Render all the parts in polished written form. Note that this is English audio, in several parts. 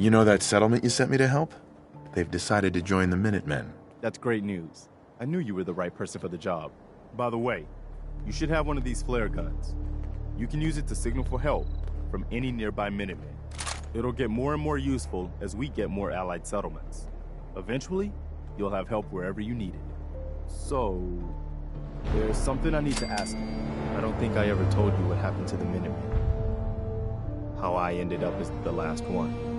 You know that settlement you sent me to help? They've decided to join the Minutemen. That's great news. I knew you were the right person for the job. By the way, you should have one of these flare guns. You can use it to signal for help from any nearby Minutemen. It'll get more and more useful as we get more allied settlements. Eventually, you'll have help wherever you need it. So, there's something I need to ask you. I don't think I ever told you what happened to the Minutemen. How I ended up as the last one.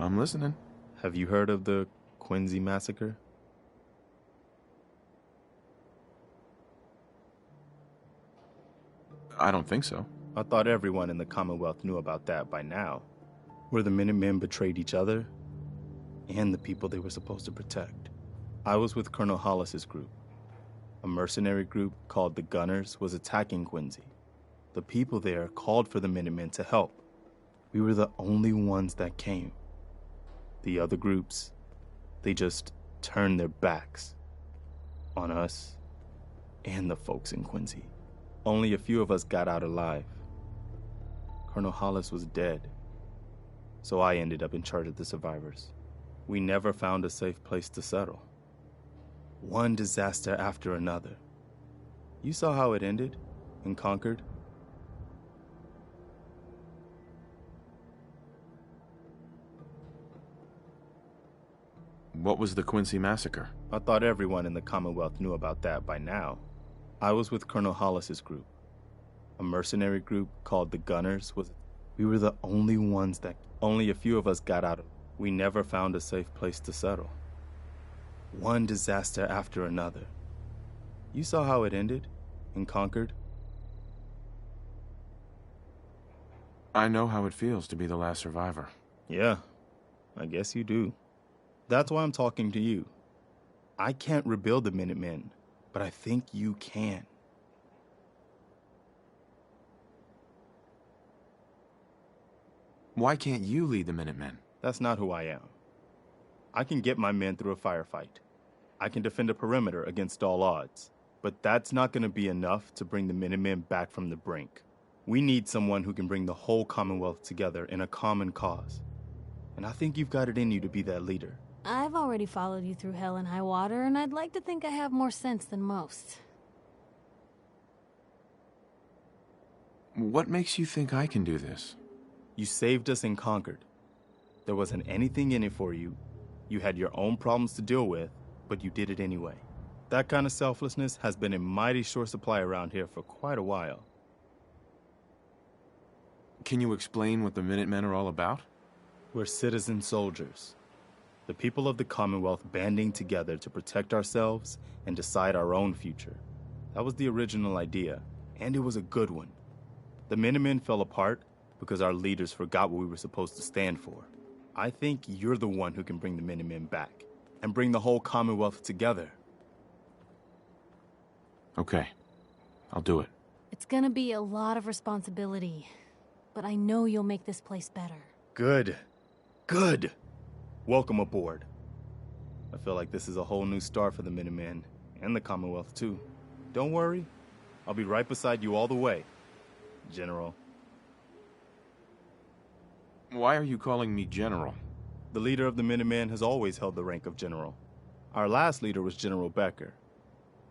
I'm listening. Have you heard of the Quincy Massacre? I don't think so. I thought everyone in the Commonwealth knew about that by now. Where the Minutemen betrayed each other and the people they were supposed to protect. I was with Colonel Hollis's group. A mercenary group called the Gunners was attacking Quincy. The people there called for the Minutemen to help. We were the only ones that came. The other groups, they just turned their backs on us and the folks in Quincy. Only a few of us got out alive. Colonel Hollis was dead, so I ended up in charge of the survivors. We never found a safe place to settle. One disaster after another. You saw how it ended in Concord? What was the Quincy Massacre? I thought everyone in the Commonwealth knew about that by now. I was with Colonel Hollis's group. A mercenary group called the Gunners was... We were the only ones that... Only a few of us got out of... We never found a safe place to settle. One disaster after another. You saw how it ended in Concord? I know how it feels to be the last survivor. Yeah, I guess you do. That's why I'm talking to you. I can't rebuild the Minutemen, but I think you can. Why can't you lead the Minutemen? That's not who I am. I can get my men through a firefight. I can defend a perimeter against all odds. But that's not going to be enough to bring the Minutemen back from the brink. We need someone who can bring the whole Commonwealth together in a common cause. And I think you've got it in you to be that leader. I've already followed you through hell and high water, and I'd like to think I have more sense than most. What makes you think I can do this? You saved us in Concord. There wasn't anything in it for you. You had your own problems to deal with, but you did it anyway. That kind of selflessness has been in mighty short supply around here for quite a while. Can you explain what the Minutemen are all about? We're citizen soldiers. The people of the Commonwealth banding together to protect ourselves and decide our own future. That was the original idea, and it was a good one. The Minutemen fell apart because our leaders forgot what we were supposed to stand for. I think you're the one who can bring the Minutemen back and bring the whole Commonwealth together. Okay, I'll do it. It's gonna be a lot of responsibility, but I know you'll make this place better. Good. Good. Welcome aboard. I feel like this is a whole new start for the Minutemen, and the Commonwealth too. Don't worry, I'll be right beside you all the way, General. Why are you calling me General? The leader of the Minutemen has always held the rank of General. Our last leader was General Becker.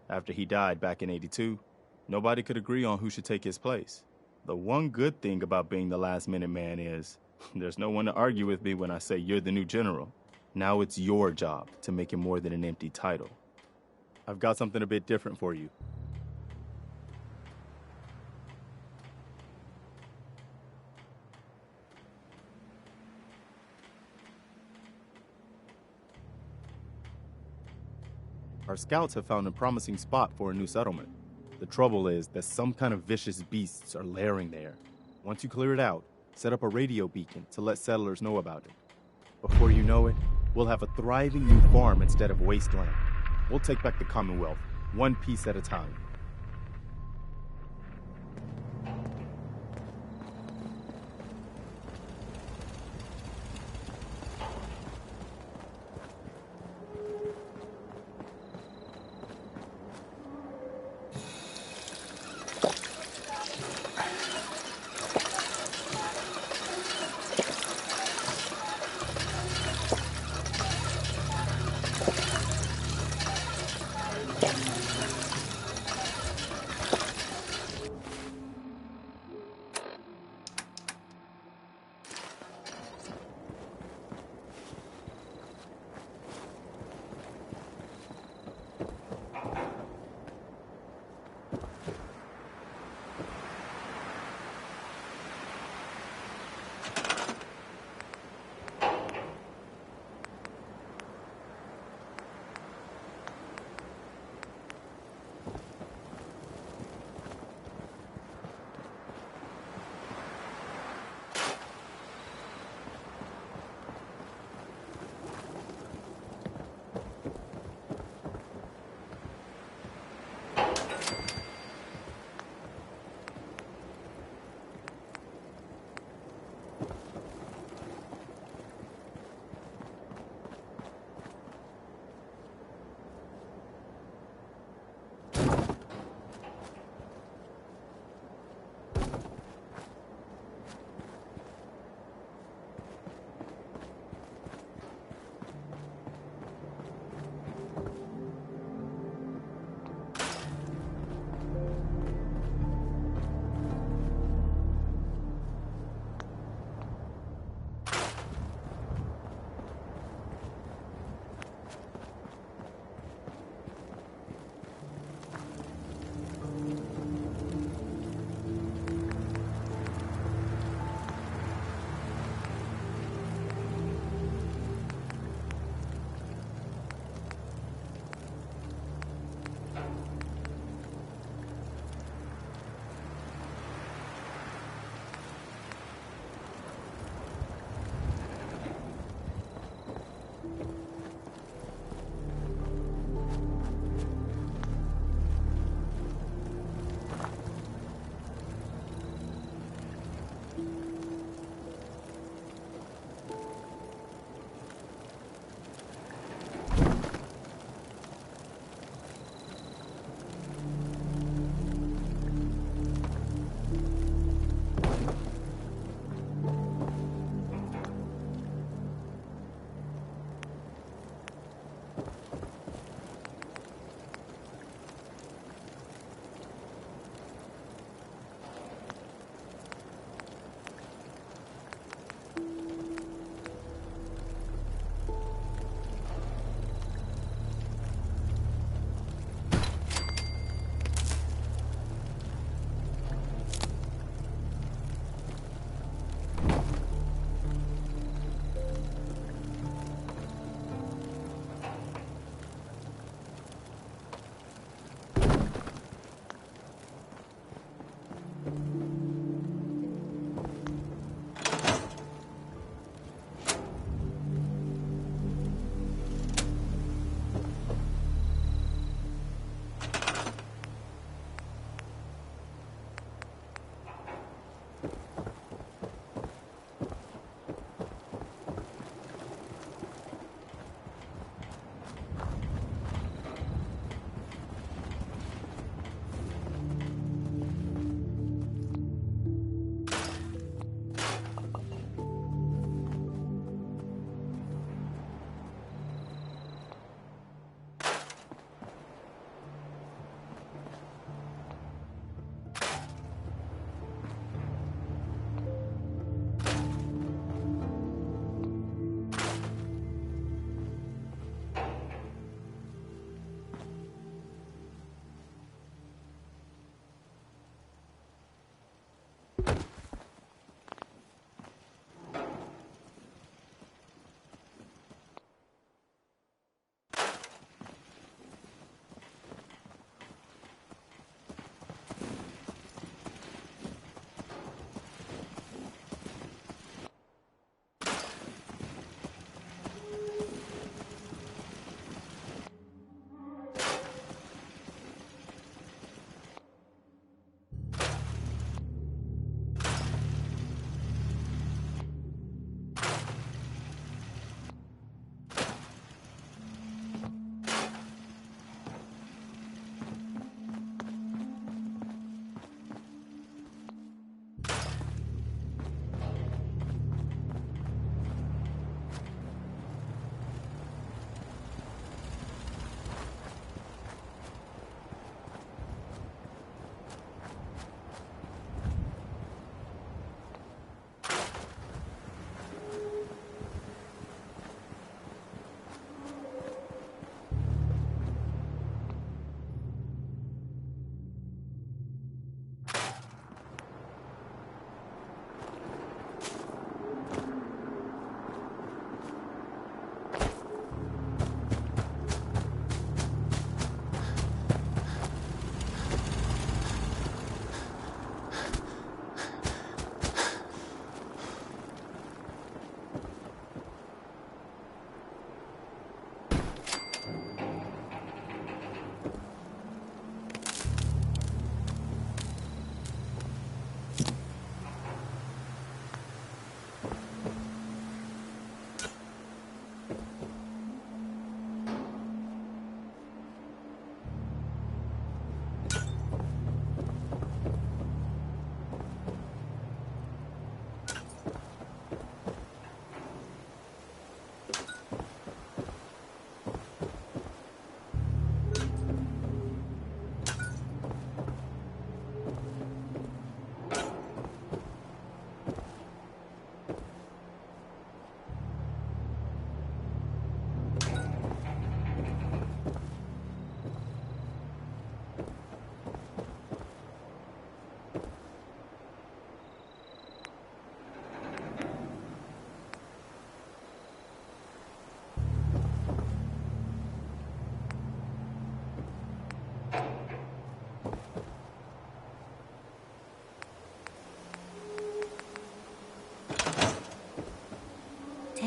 After he died back in '82, nobody could agree on who should take his place. The one good thing about being the last Minuteman is there's no one to argue with me when I say you're the new general. Now it's your job to make it more than an empty title. I've got something a bit different for you. Our scouts have found a promising spot for a new settlement. The trouble is that some kind of vicious beasts are lairing there. Once you clear it out, set up a radio beacon to let settlers know about it. Before you know it, we'll have a thriving new farm instead of wasteland. We'll take back the Commonwealth, one piece at a time.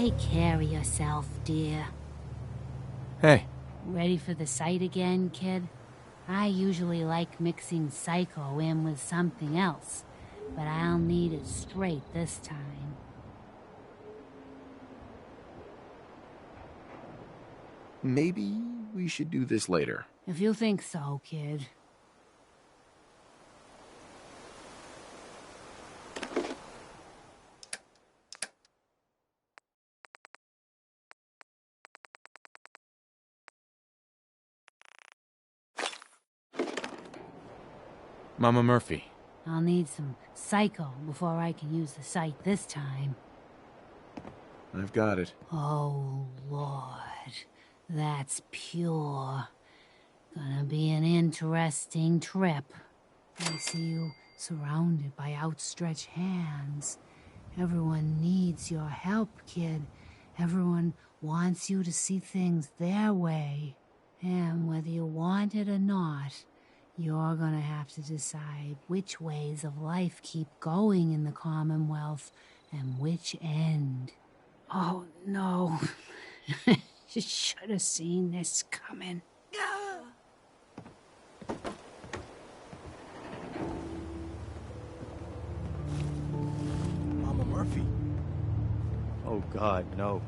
Take care of yourself, dear. Hey, Ready for the sight again, kid? I usually like mixing Psycho in with something else, but I'll need it straight this time. maybe we should do this later. If you think so, kid. Mama Murphy. I'll need some Psycho before I can use the sight this time. I've got it. Oh, Lord. That's pure. Gonna be an interesting trip. I see you surrounded by outstretched hands. Everyone needs your help, kid. Everyone wants you to see things their way. And whether you want it or not, you're gonna have to decide which ways of life keep going in the Commonwealth and which end. Oh, no. You should have seen this coming. Mama Murphy. Oh God, no.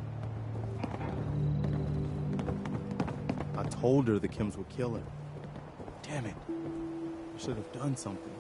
I told her the Kims would kill her. Damn it. I should have done something.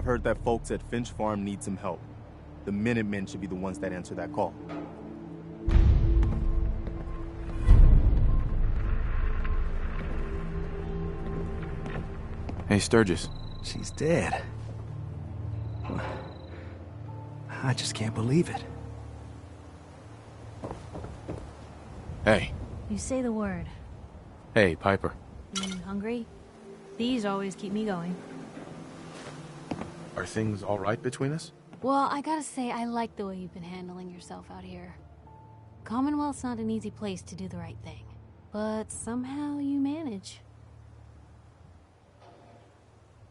I've heard that folks at Finch Farm need some help. The Minutemen should be the ones that answer that call. Hey, Sturgis. She's dead. I just can't believe it. Hey. You say the word. Hey, Piper. You hungry? These always keep me going. Are things all right between us? Well, I gotta say, I like the way you've been handling yourself out here. Commonwealth's not an easy place to do the right thing. But somehow you manage.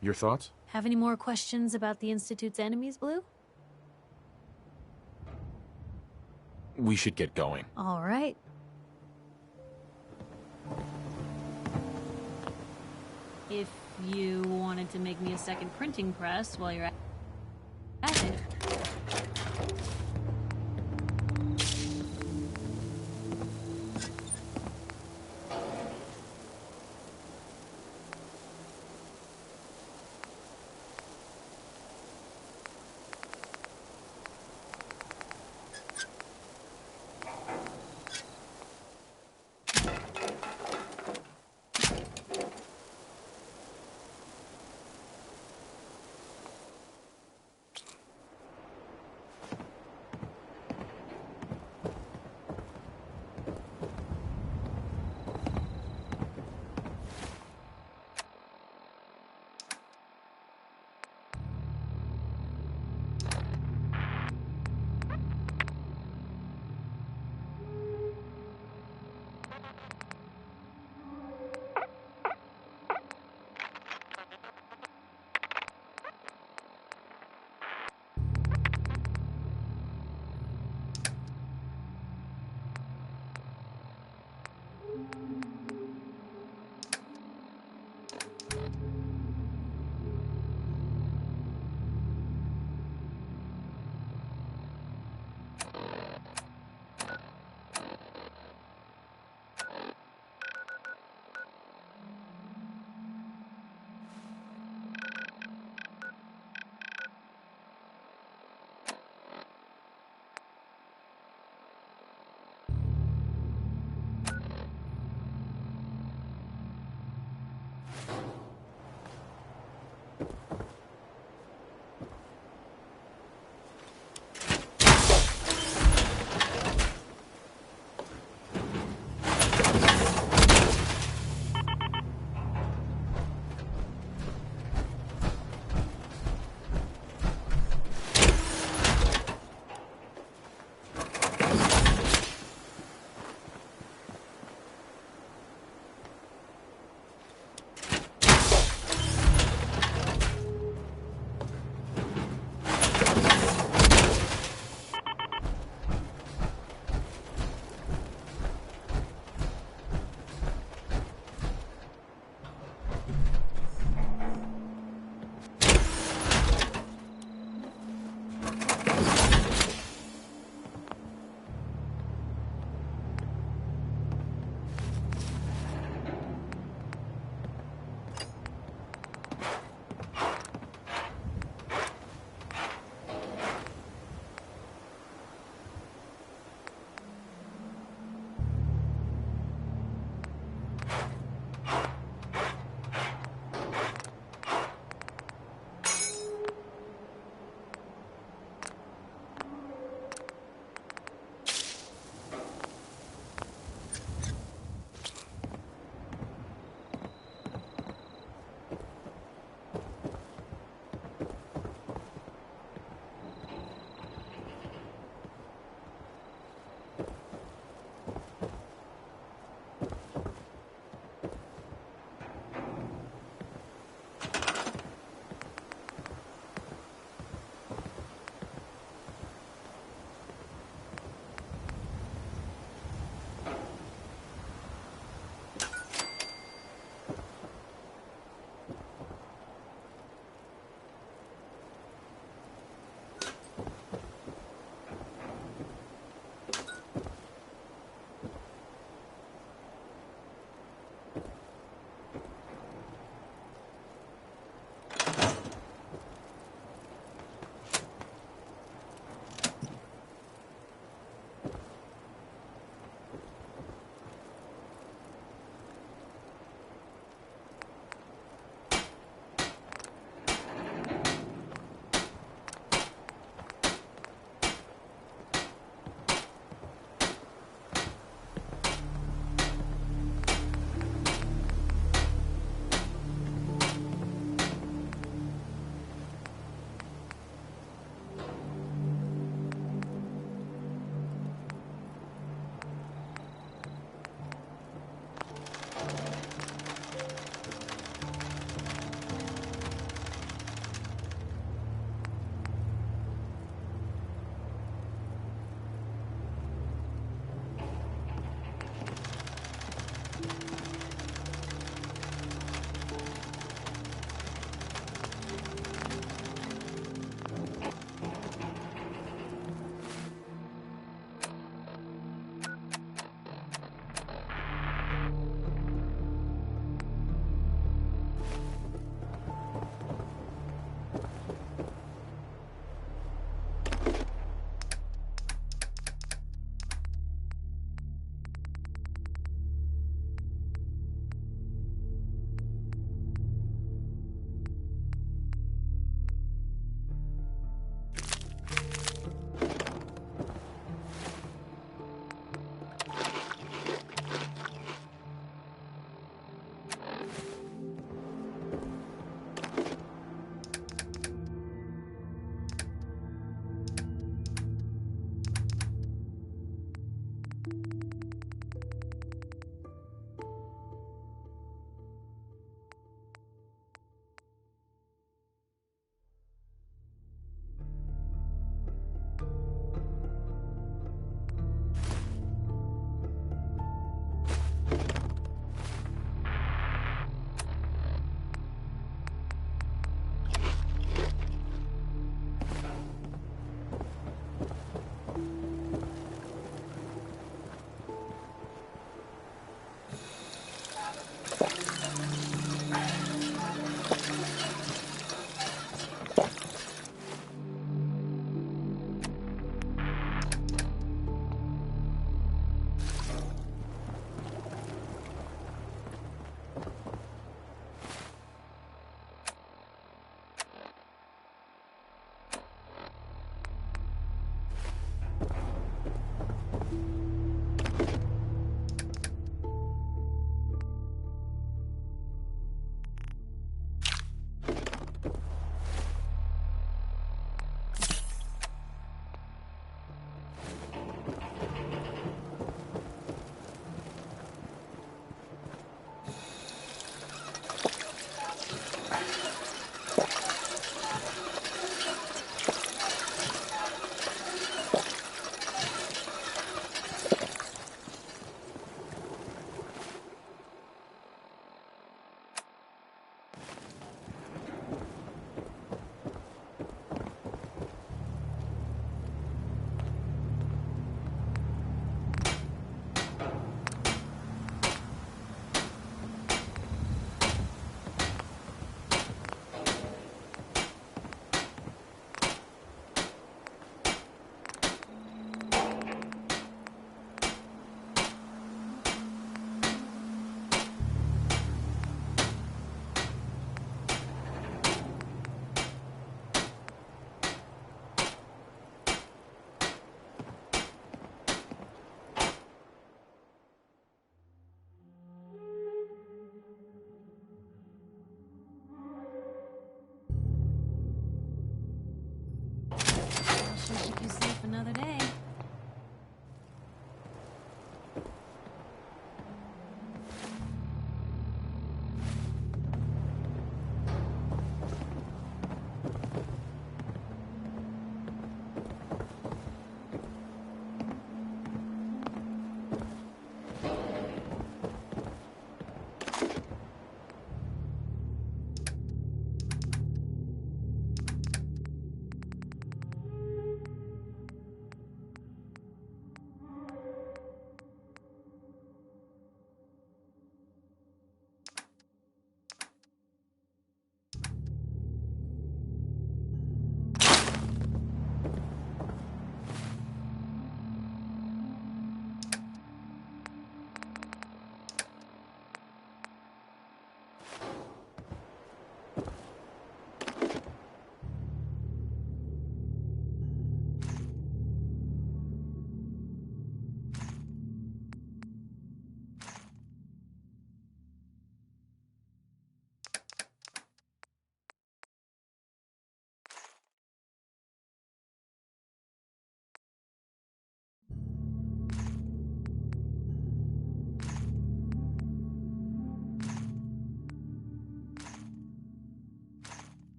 Your thoughts? Have any more questions about the Institute's enemies, Blue? We should get going. All right. If you wanted to make me a second printing press while you're at it.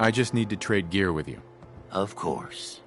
I just need to trade gear with you. Of course.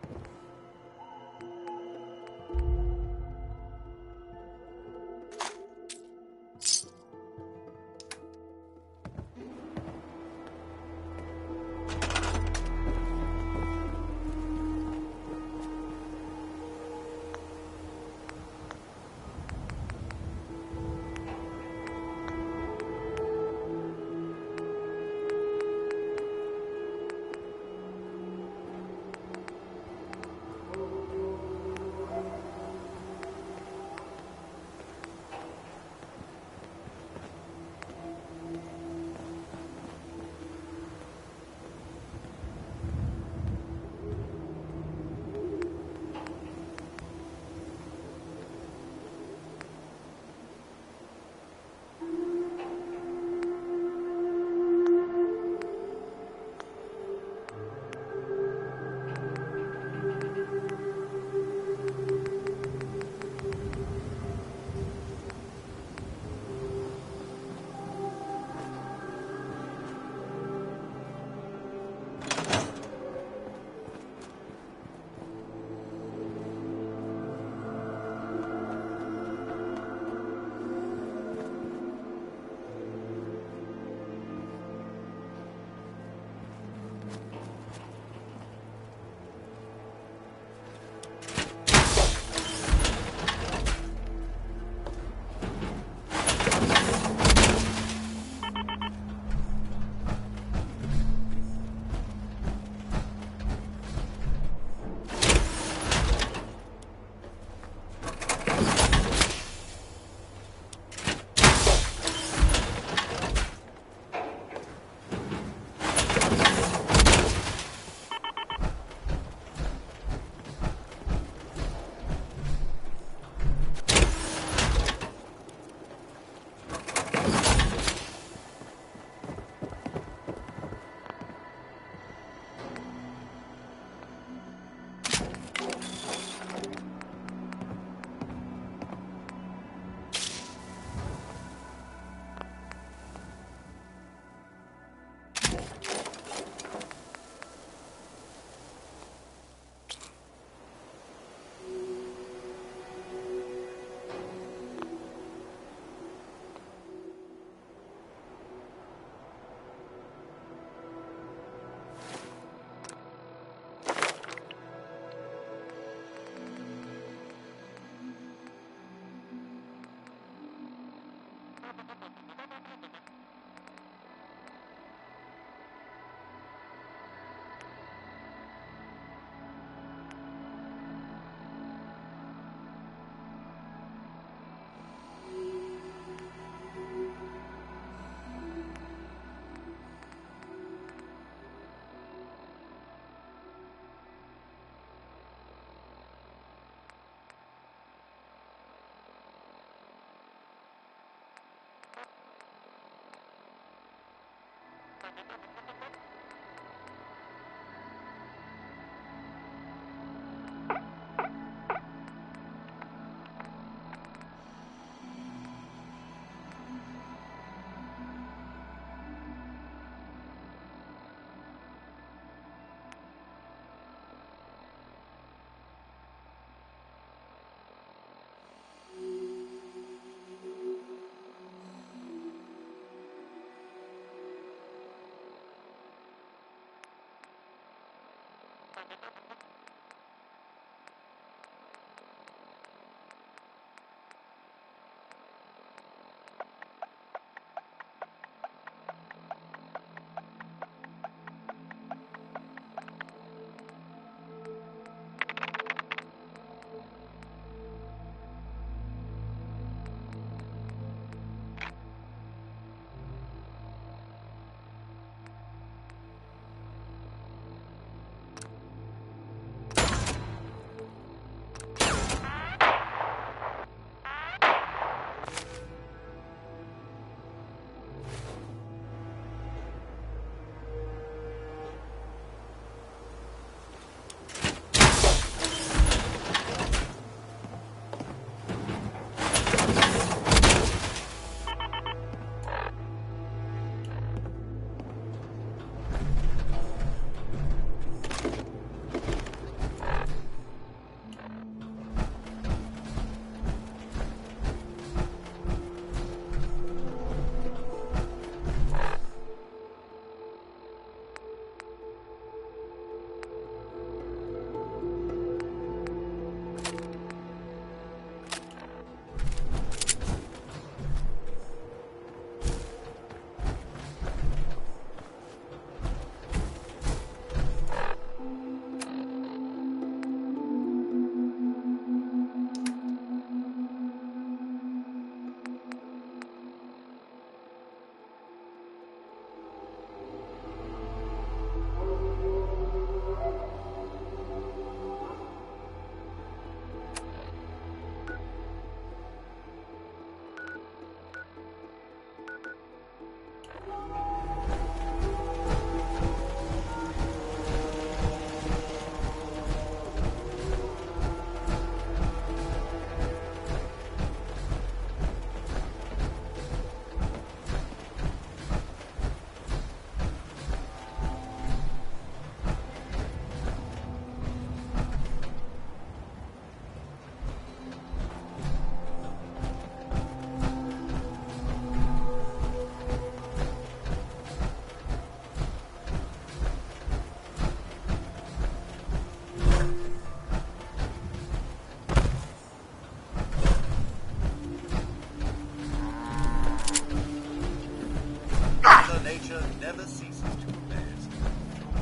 never ceasing to amaze.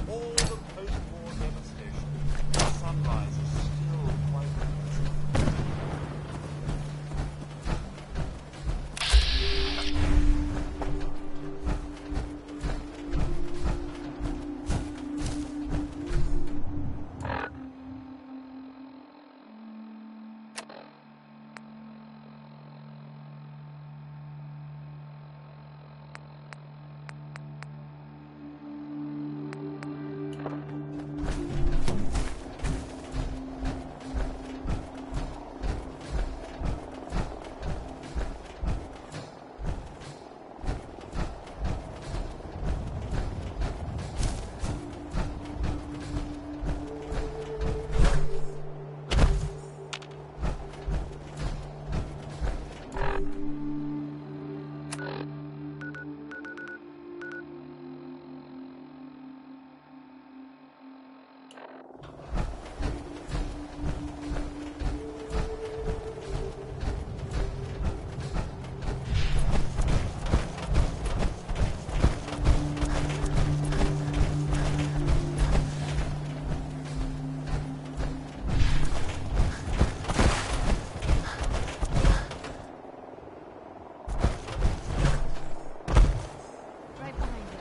All the post-war devastation, the sunrise is still quite impressive. Right behind you.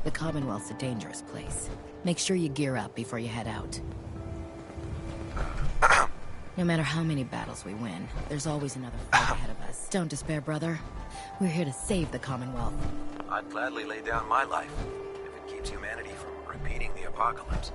The Commonwealth's a dangerous place. Make sure you gear up before you head out. No matter how many battles we win, there's always another fight ahead of us. Don't despair, brother. We're here to save the Commonwealth. I'd gladly lay down my life if it keeps humanity from repeating the apocalypse.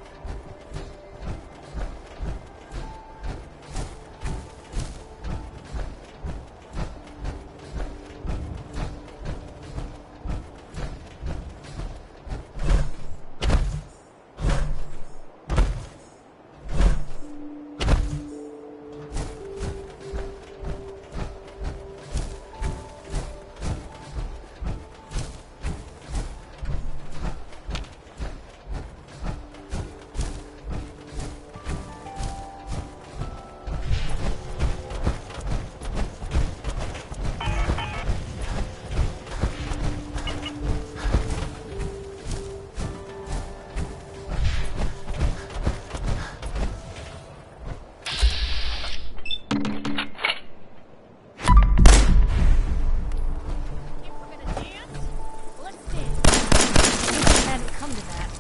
Hadn't come to that.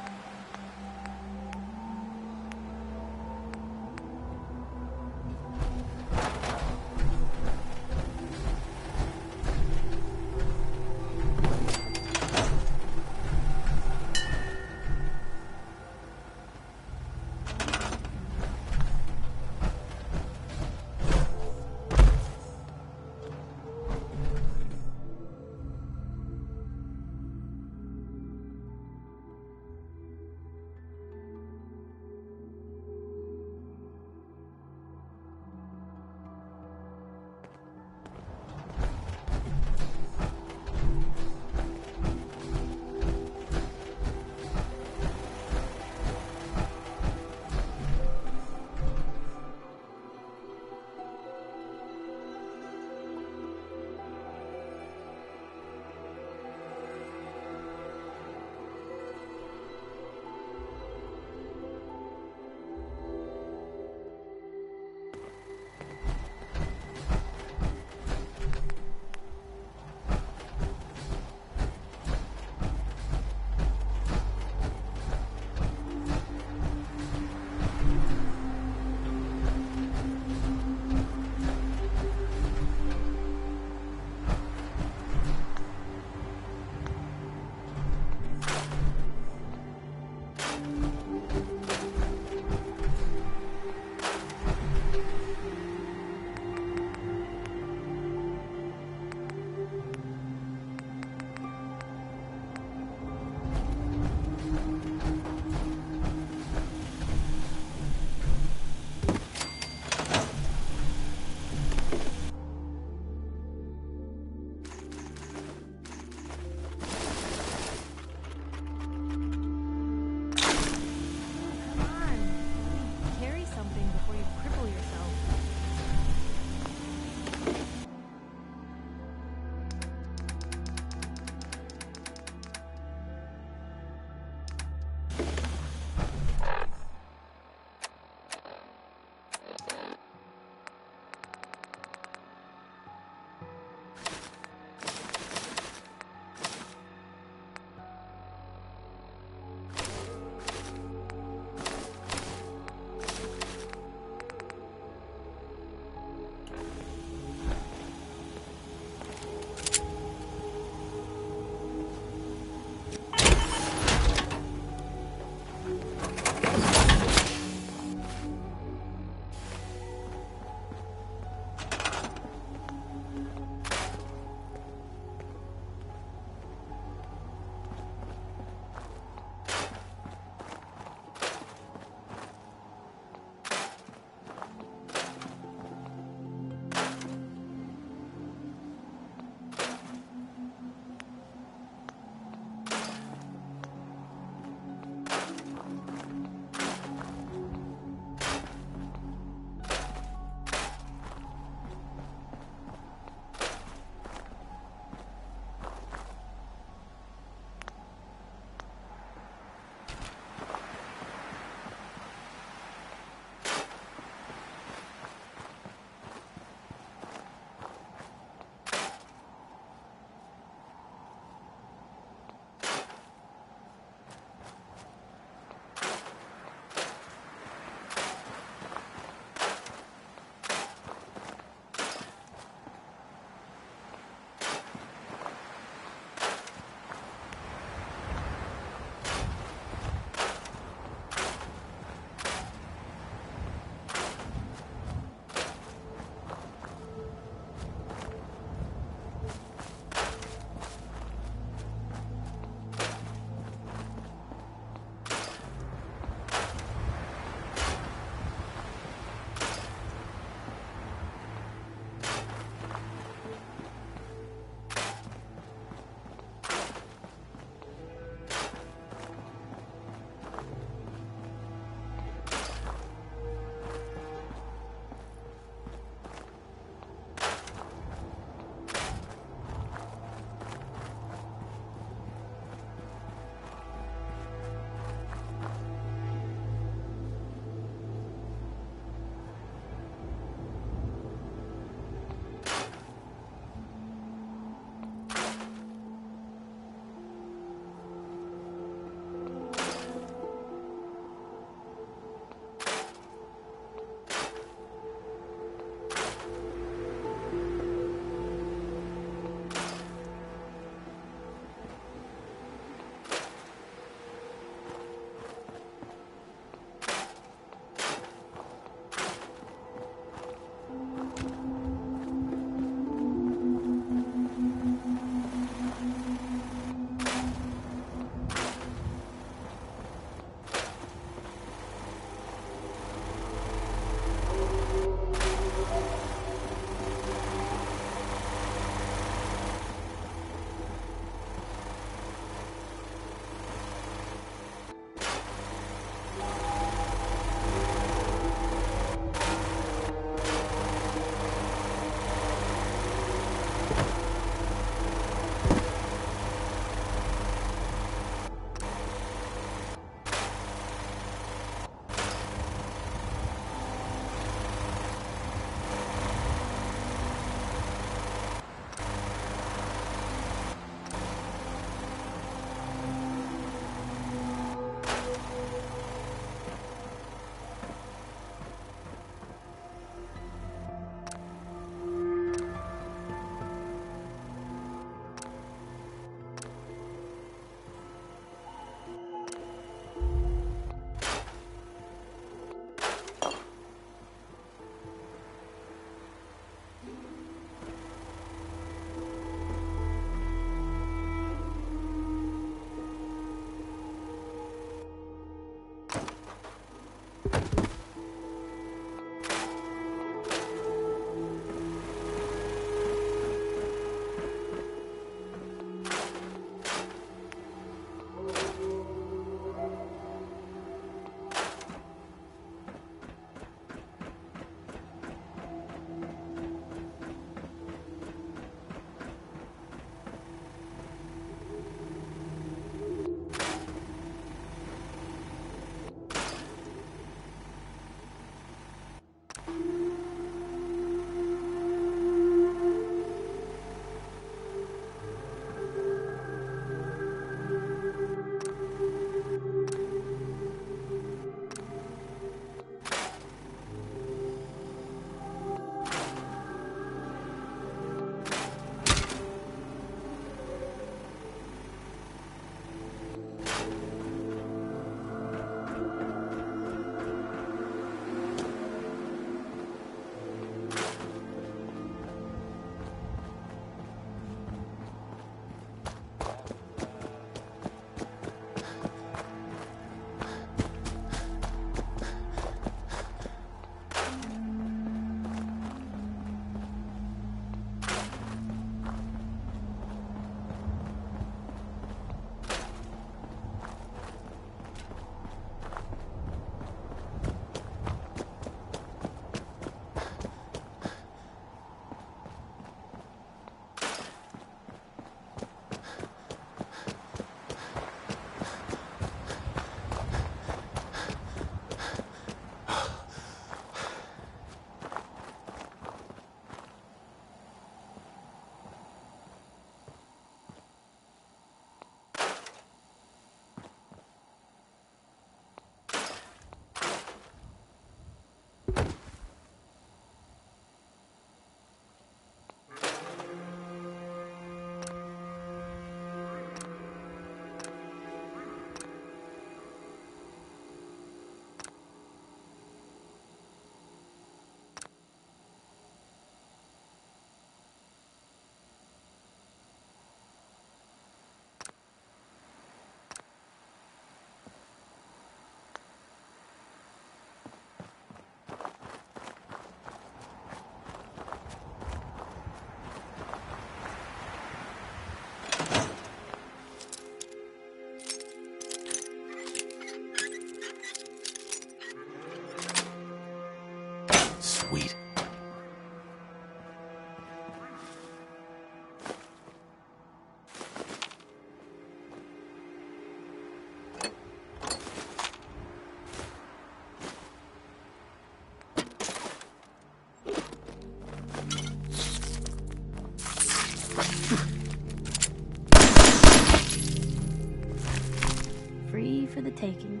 free for the taking.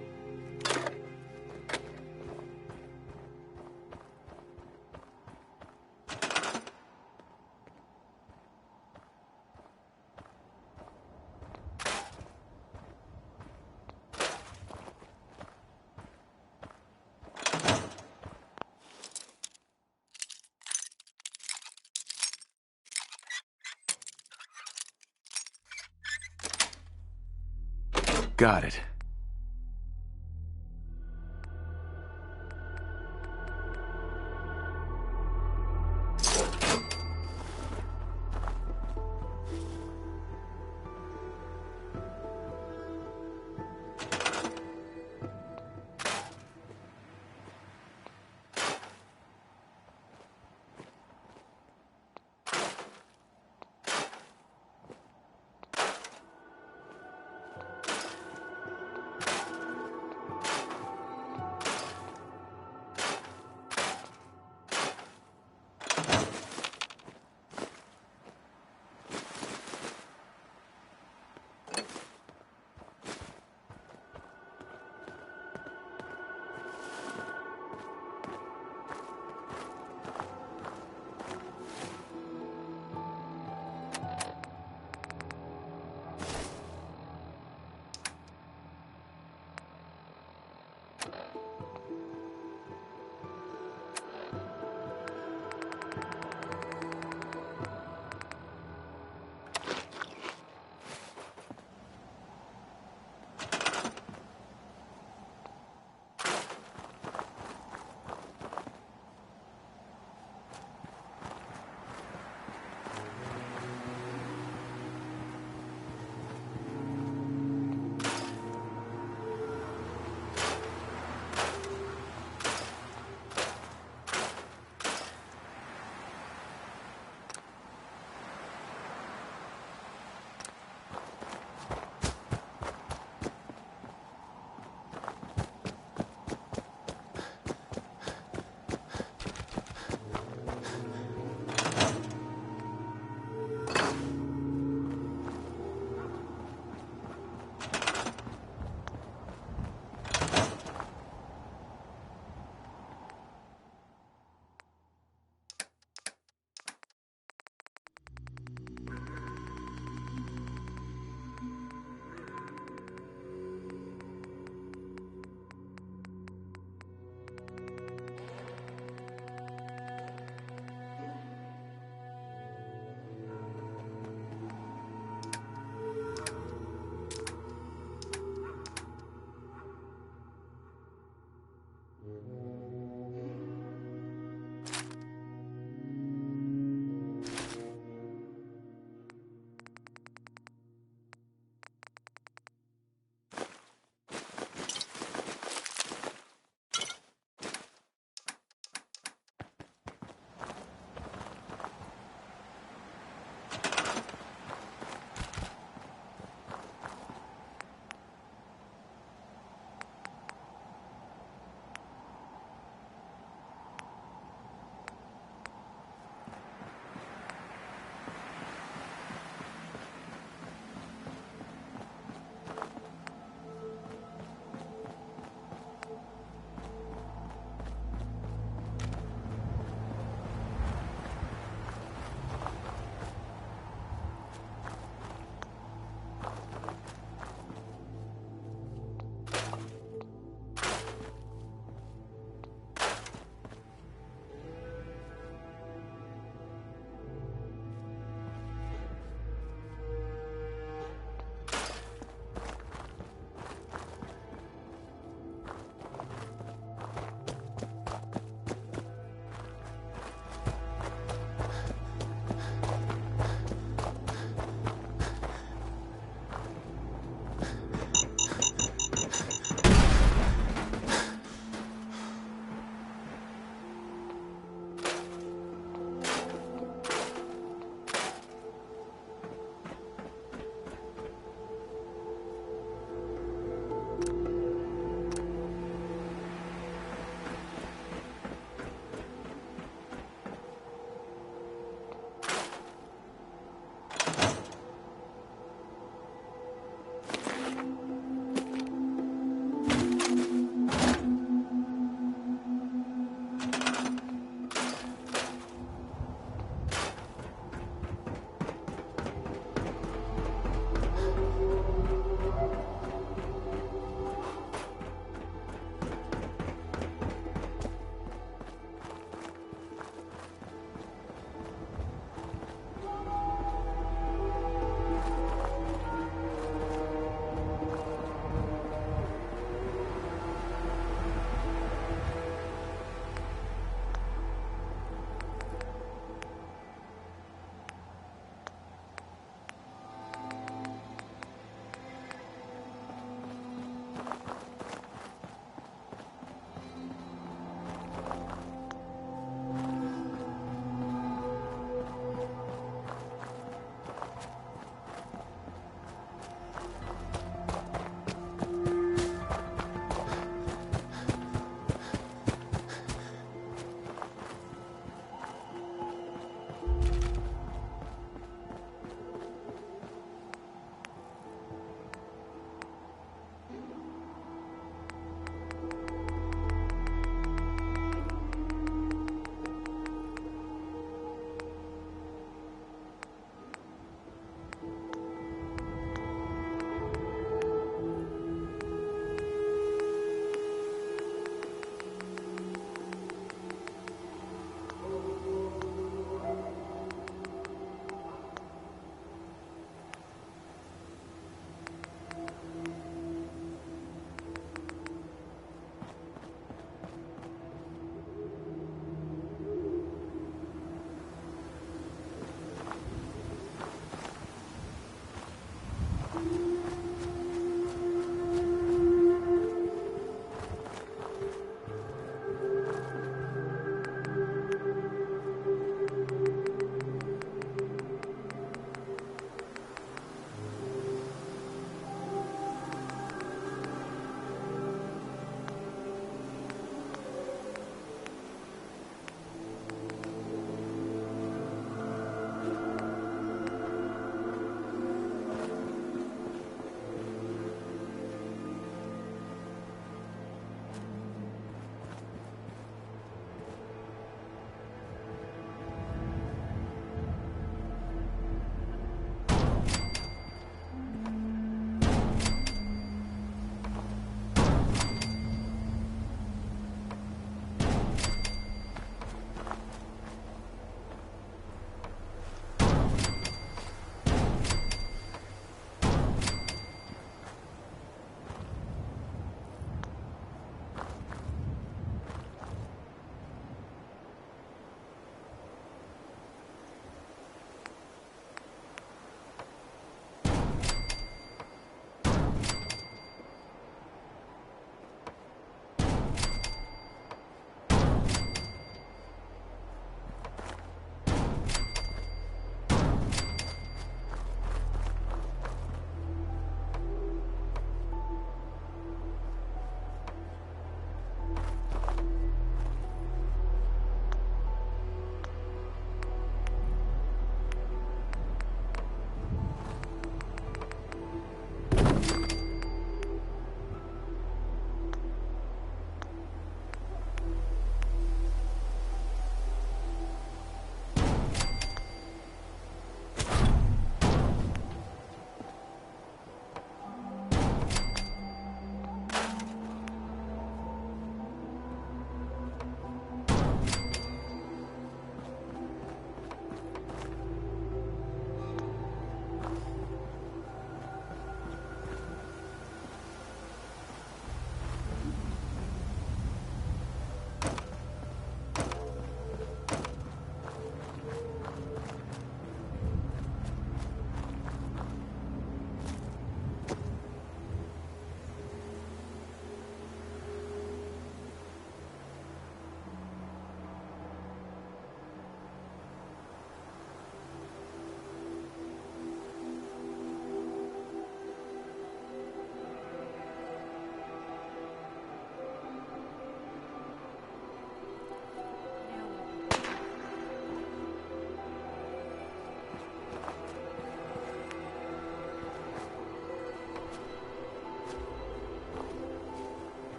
Got it.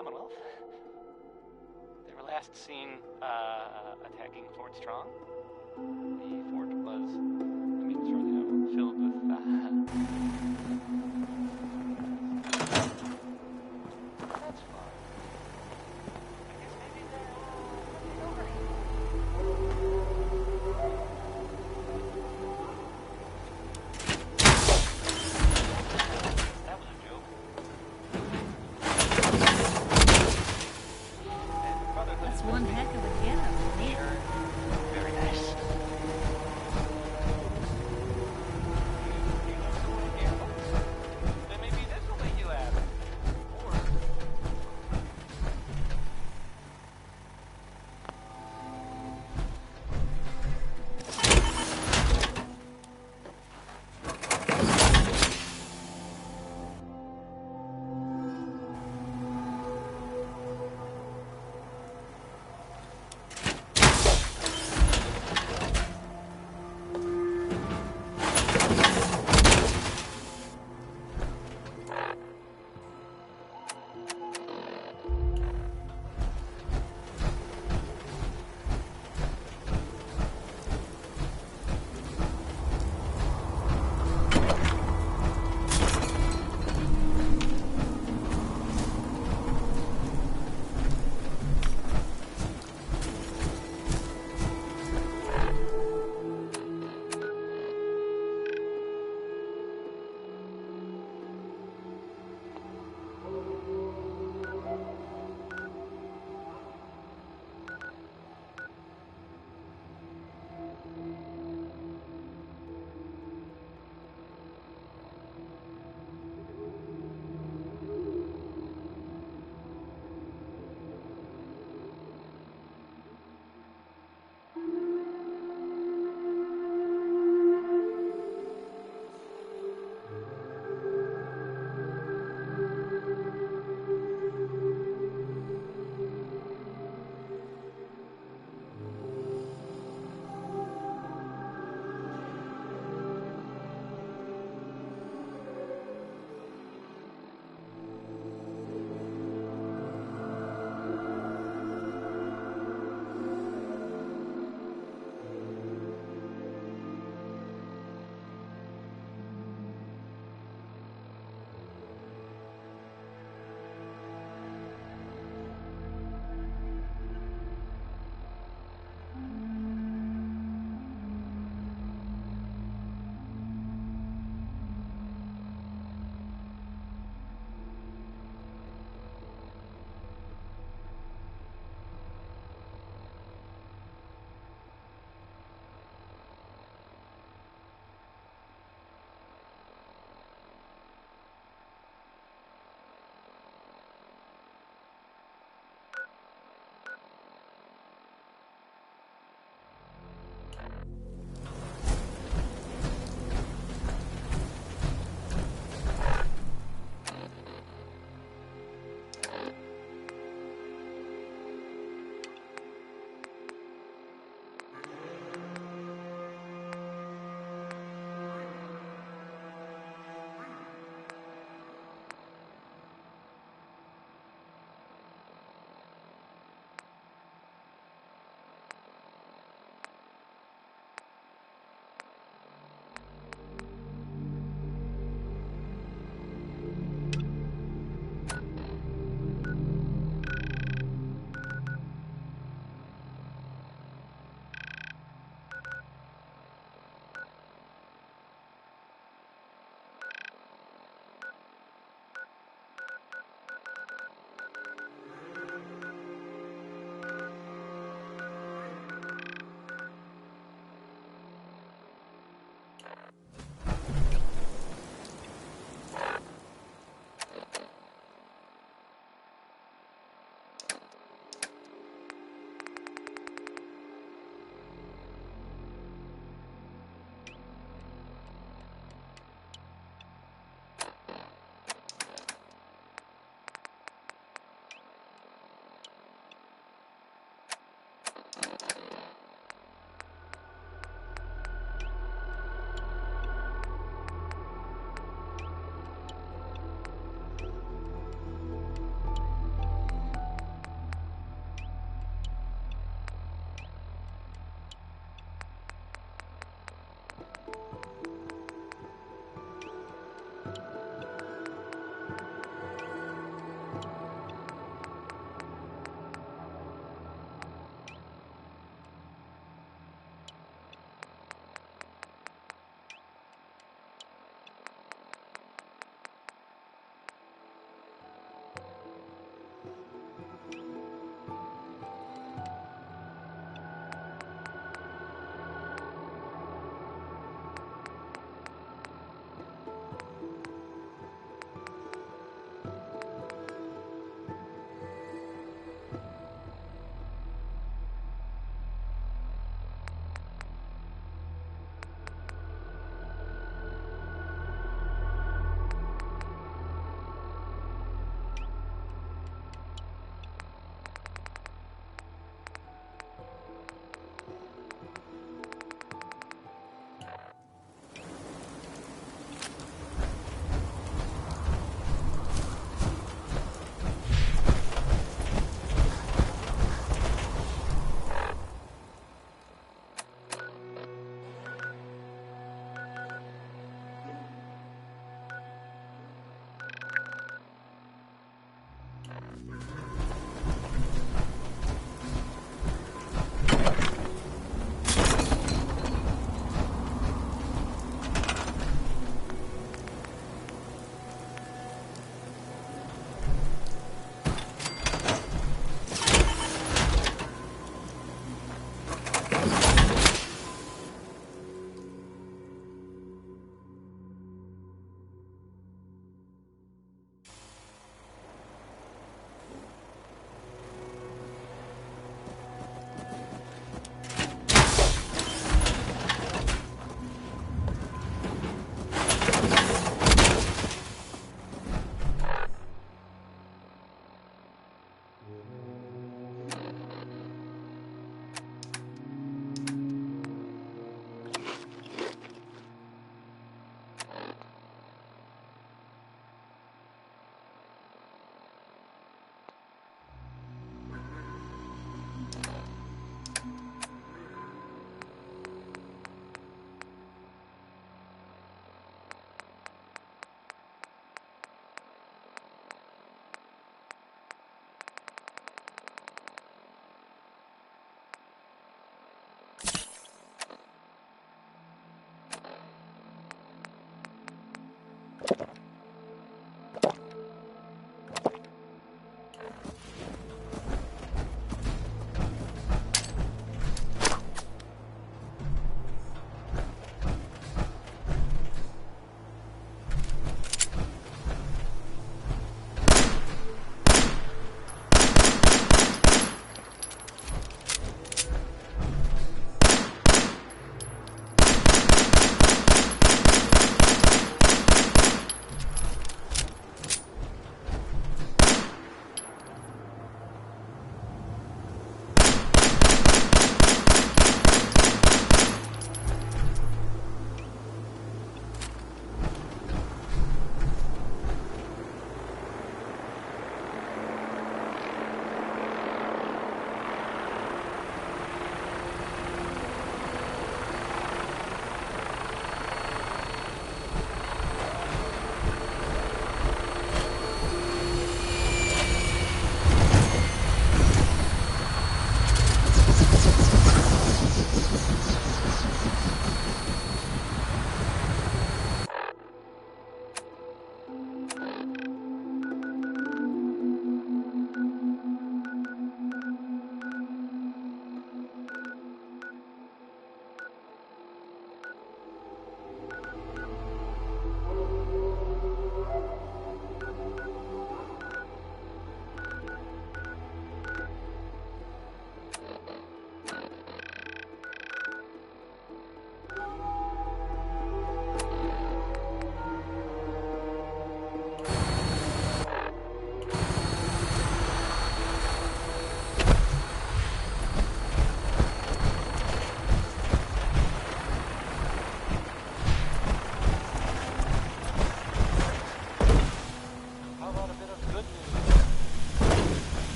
Commonwealth. They were last seen attacking Fort Strong. The fort was, filled with that's fine. I guess maybe they're over. That was a joke. That's one heck of a getup, man. Very nice. Then maybe this will make you laugh. Or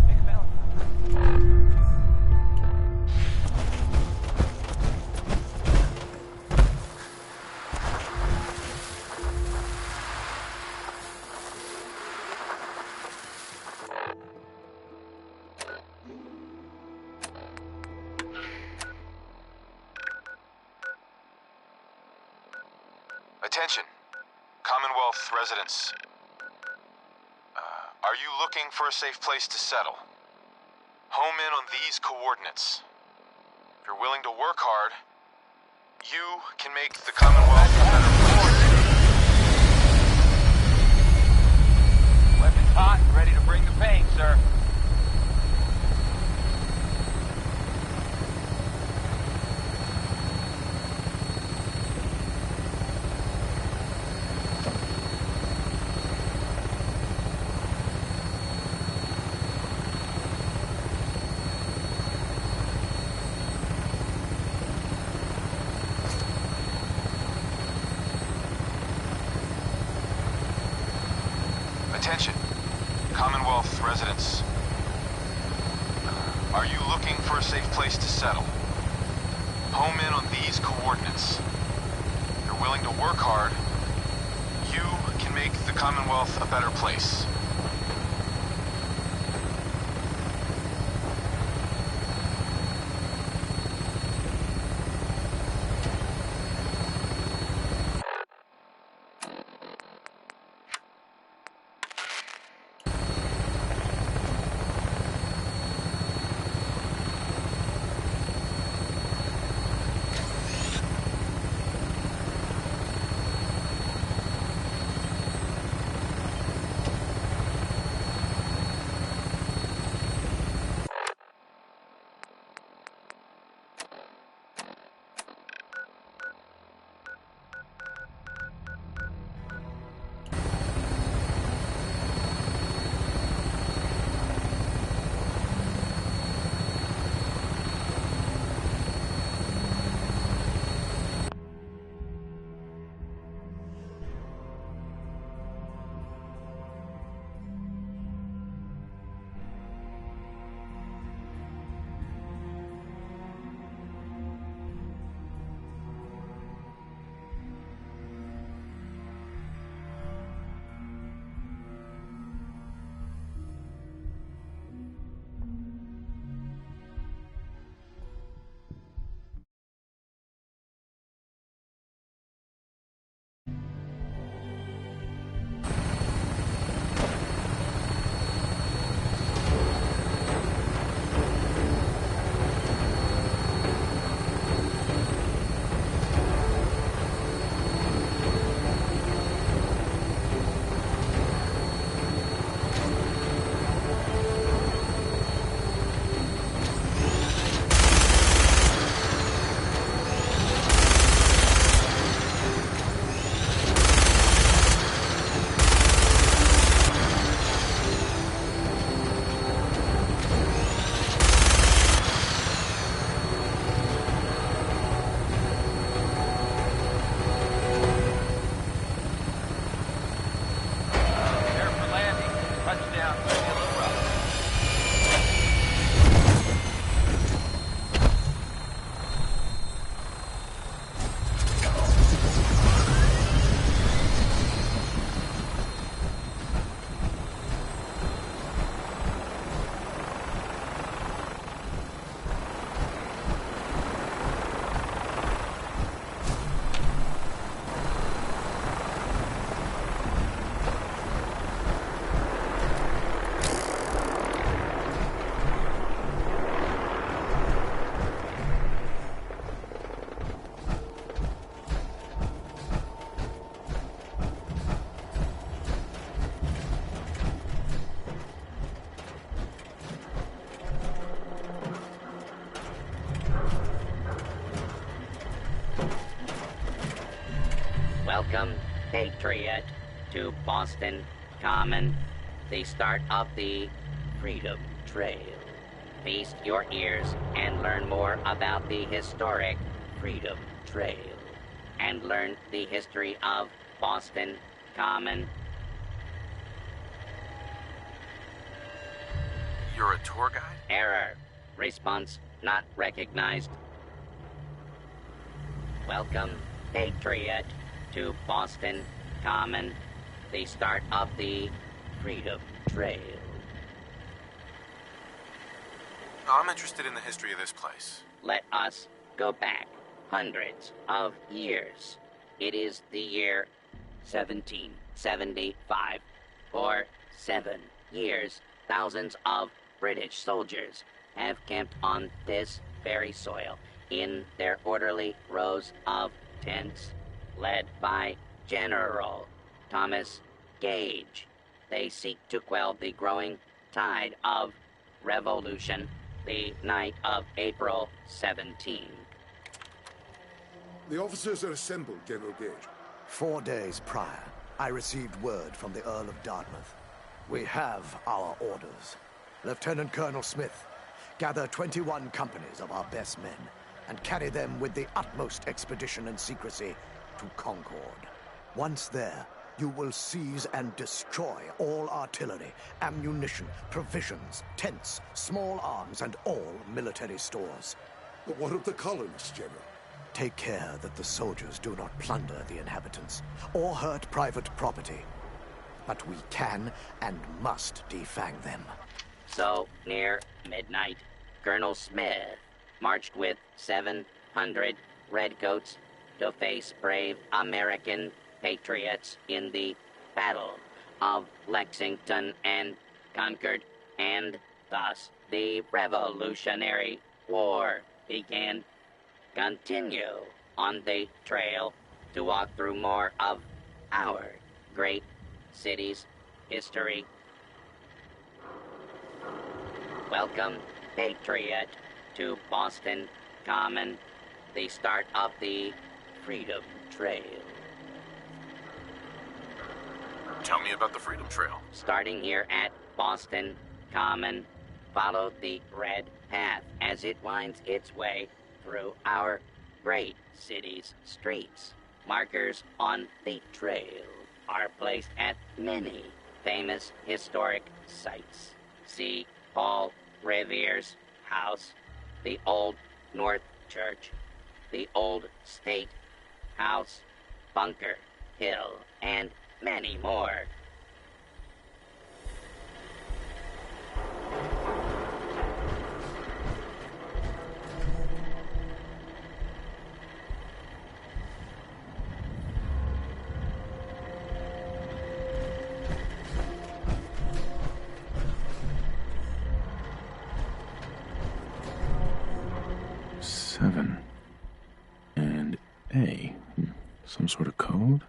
Nick Valentine. Attention, Commonwealth residents. Are you looking for a safe place to settle? Home in on these coordinates. If you're willing to work hard, you can make the Commonwealth a better place. Weapons hot and ready to bring the pain, sir. Attention, Commonwealth residents. Are you looking for a safe place to settle? Home in on these coordinates. If you're willing to work hard, you can make the Commonwealth a better place. Welcome, Patriot, to Boston Common, the start of the Freedom Trail. Feast your ears and learn more about the historic Freedom Trail, and learn the history of Boston Common. You're a tour guide? Error. Response not recognized. Welcome, Patriot, to Boston Common, the start of the Freedom Trail. I'm interested in the history of this place. Let us go back hundreds of years. It is the year 1775. For 7 years, thousands of British soldiers have camped on this very soil in their orderly rows of tents, led by General Thomas Gage. They seek to quell the growing tide of revolution the night of April 17. The officers are assembled, General Gage. 4 days prior, I received word from the Earl of Dartmouth. We have our orders. Lieutenant Colonel Smith, gather 21 companies of our best men and carry them with the utmost expedition and secrecy to Concord. Once there, you will seize and destroy all artillery, ammunition, provisions, tents, small arms, and all military stores. But what of the colonists, General? Take care that the soldiers do not plunder the inhabitants or hurt private property. But we can and must defang them. So, near midnight, Colonel Smith marched with 700 redcoats to face brave American patriots in the Battle of Lexington and Concord, and thus the Revolutionary War began. Continue on the trail to walk through more of our great city's history. Welcome, Patriot, to Boston Common, the start of the Freedom Trail. Tell me about the Freedom Trail. Starting here at Boston Common, follow the red path as it winds its way through our great city's streets. Markers on the trail are placed at many famous historic sites. See Paul Revere's house, the Old North Church, the Old State House, Bunker Hill, and many more. Seven. And A. Some sort of code?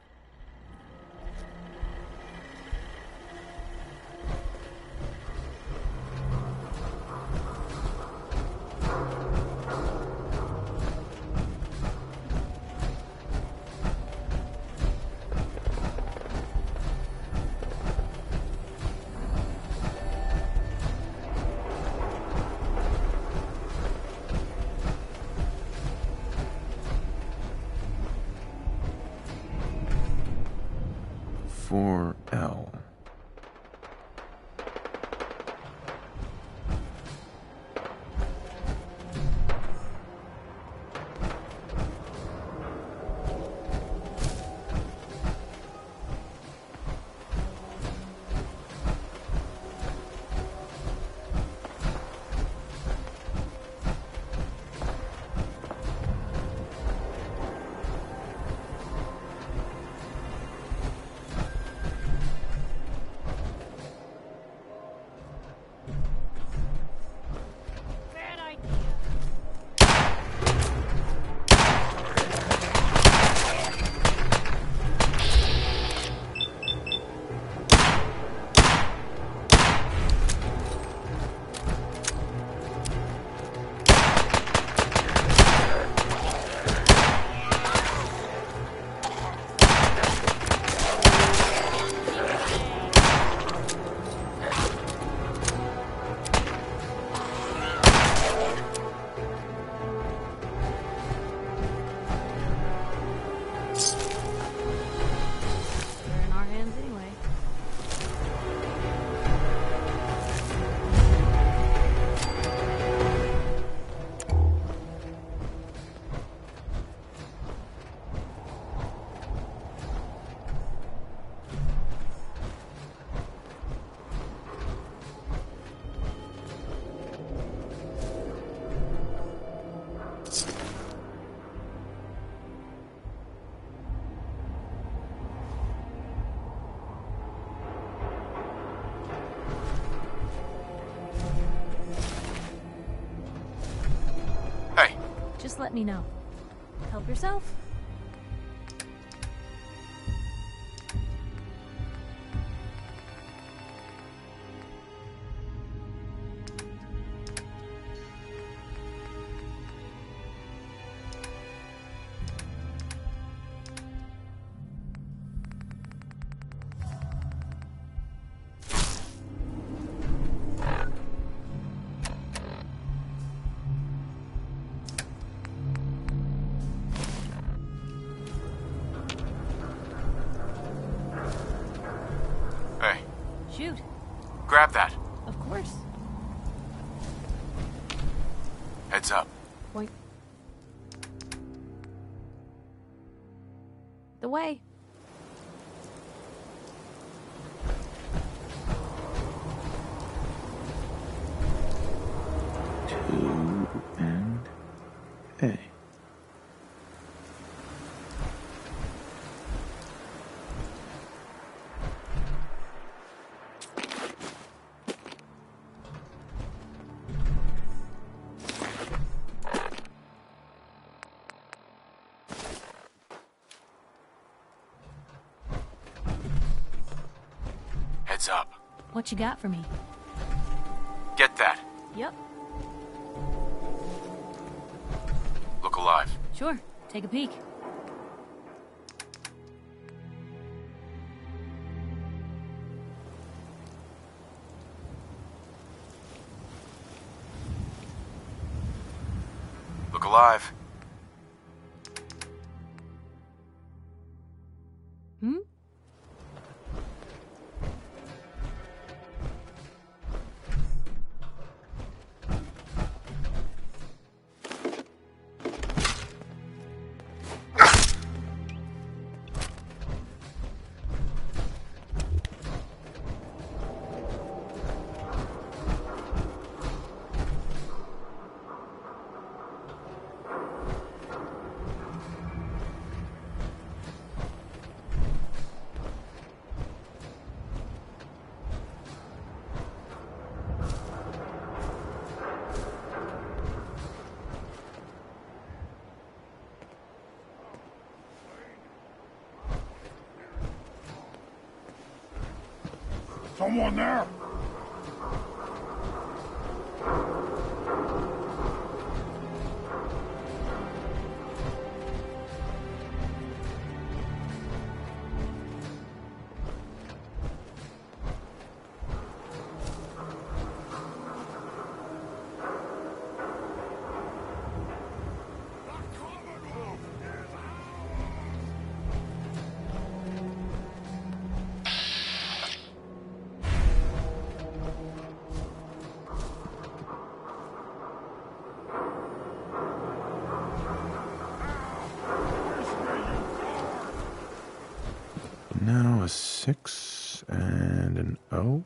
just let me know. Help yourself. Hey, Shoot. grab that. Of course. Heads up. Point. The way. Two and A. Heads up. What you got for me? Get that. Yep. Look alive. Sure. Take a peek. Look alive. Hmm? Someone there! Now a 6 and an O.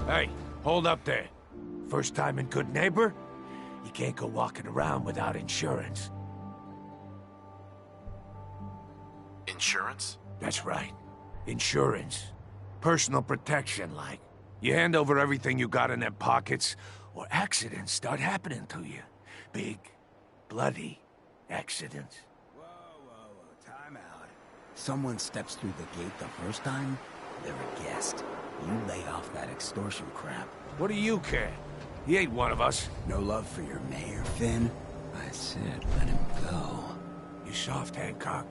Hey, hold up there. First time in Good Neighbor? You can't go walking around without insurance. Insurance? That's right. Insurance. Personal protection, like. You hand over everything you got in them pockets, or accidents start happening to you. Big, bloody accidents. Someone steps through the gate the first time, they're a guest. You lay off that extortion crap. What do you care? He ain't one of us. No love for your mayor, Finn? I said let him go. You soft, Hancock.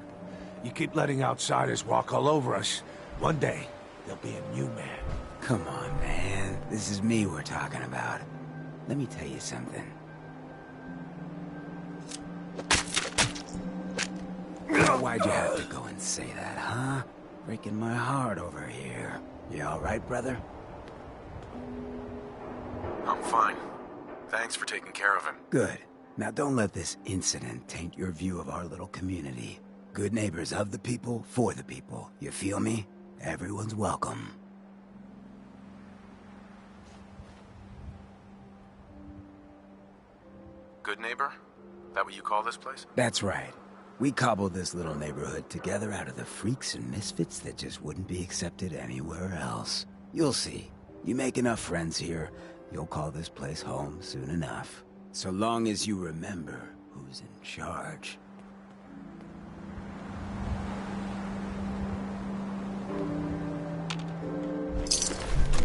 You keep letting outsiders walk all over us. One day, there'll be a new man. Come on, man. This is me we're talking about. Let me tell you something. Why'd you have to go and say that, huh? Breaking my heart over here. You all right, brother? I'm fine. Thanks for taking care of him. Good. Now don't let this incident taint your view of our little community. Good neighbors of the people, for the people. You feel me? Everyone's welcome. Good neighbor? That what you call this place? That's right. We cobbled this little neighborhood together out of the freaks and misfits that just wouldn't be accepted anywhere else. You'll see. You make enough friends here, you'll call this place home soon enough. So long as you remember who's in charge.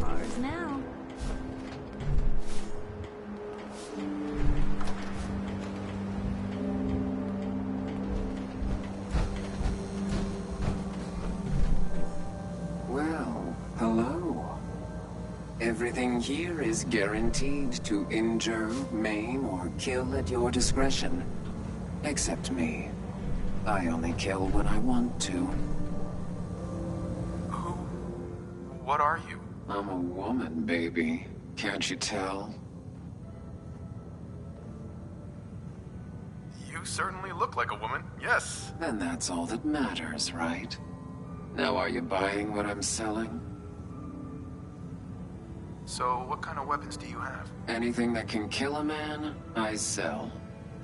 Ours now. Well, hello. Everything here is guaranteed to injure, maim, or kill at your discretion. Except me. I only kill when I want to. What are you? I'm a woman, baby. Can't you tell? You certainly look like a woman, yes. Then that's all that matters, right? Now are you buying what I'm selling? So, what kind of weapons do you have? Anything that can kill a man, I sell.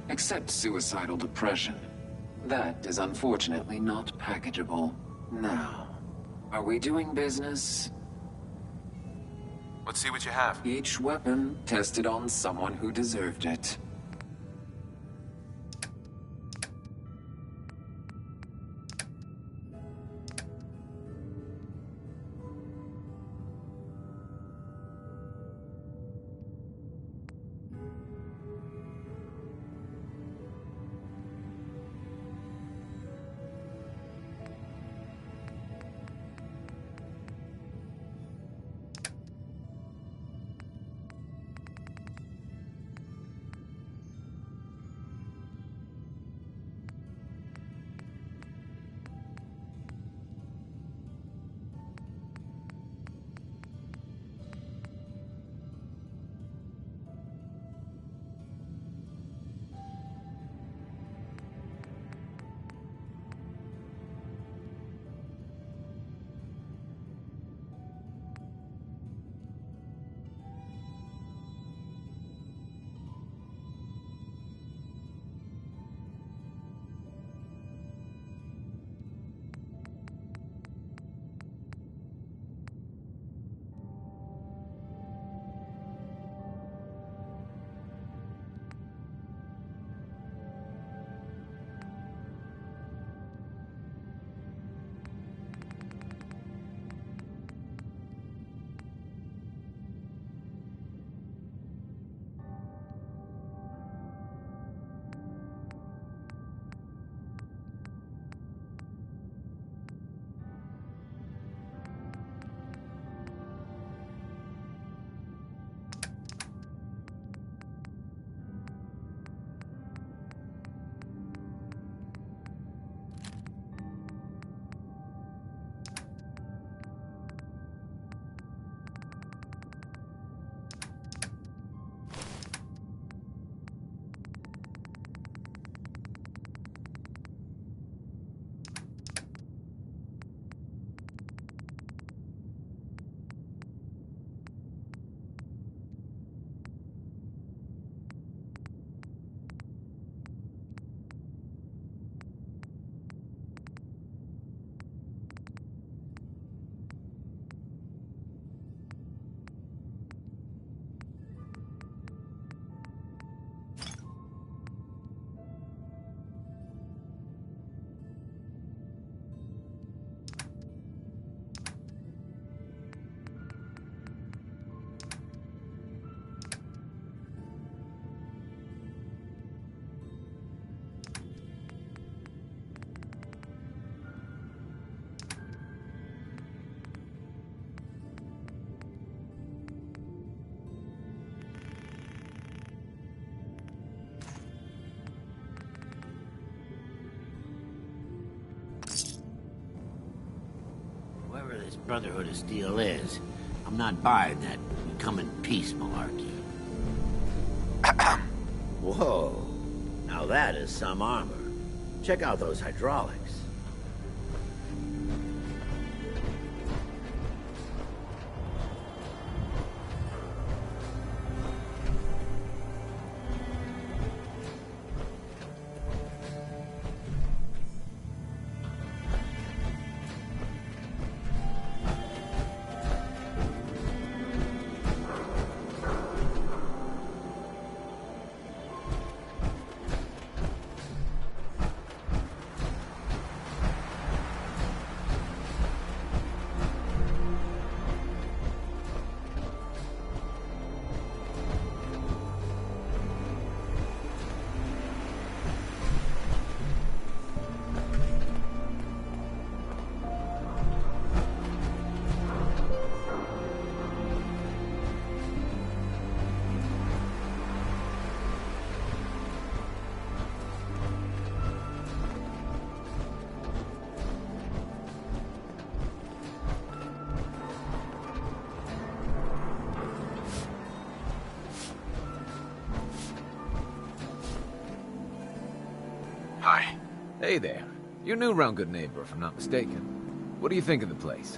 Except suicidal depression. That is unfortunately not packageable. Now, are we doing business? Let's see what you have. Each weapon tested on someone who deserved it. Brotherhood of Steel is. I'm not buying that we come in peace malarkey. Whoa. Now that is some armor. Check out those hydraulics. Hi. Hey there. You're new around Good Neighbor, if I'm not mistaken. What do you think of the place?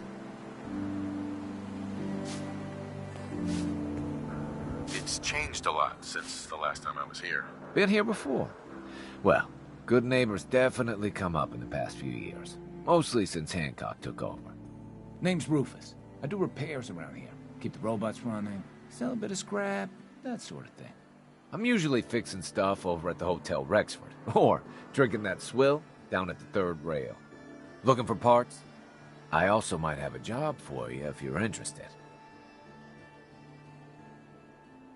It's changed a lot since the last time I was here. Been here before? Well, Good Neighbor's definitely come up in the past few years. Mostly since Hancock took over. Name's Rufus. I do repairs around here. Keep the robots running, sell a bit of scrap, that sort of thing. I'm usually fixing stuff over at the Hotel Rexford, or drinking that swill down at the Third Rail. Looking for parts? I also might have a job for you if you're interested.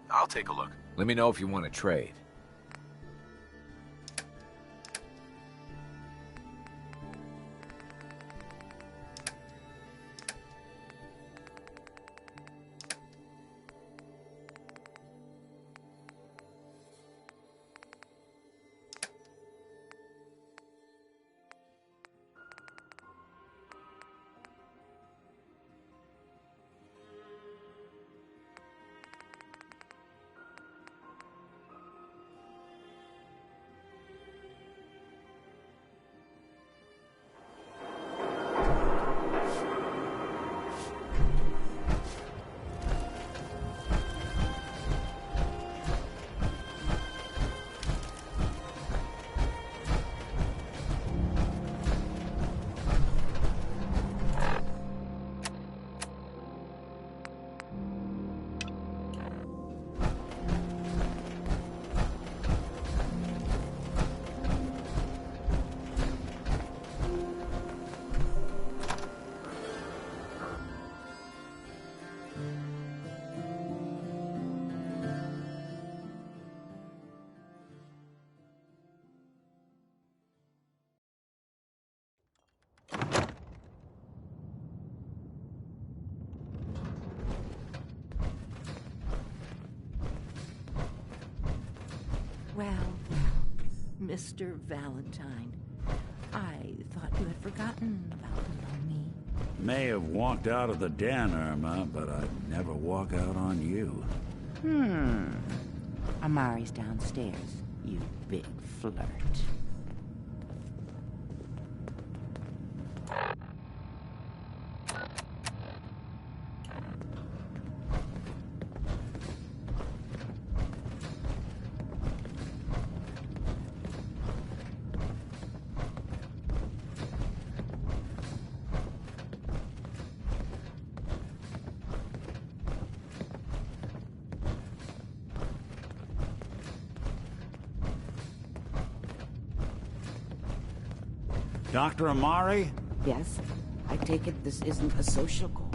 I'll take a look. Let me know if you want to trade. Well, Mr. Valentine, I thought you had forgotten about little me. May have walked out of the den, Irma, but I'd never walk out on you. Amari's downstairs, you big flirt. Dr. Amari? Yes? I take it this isn't a social call.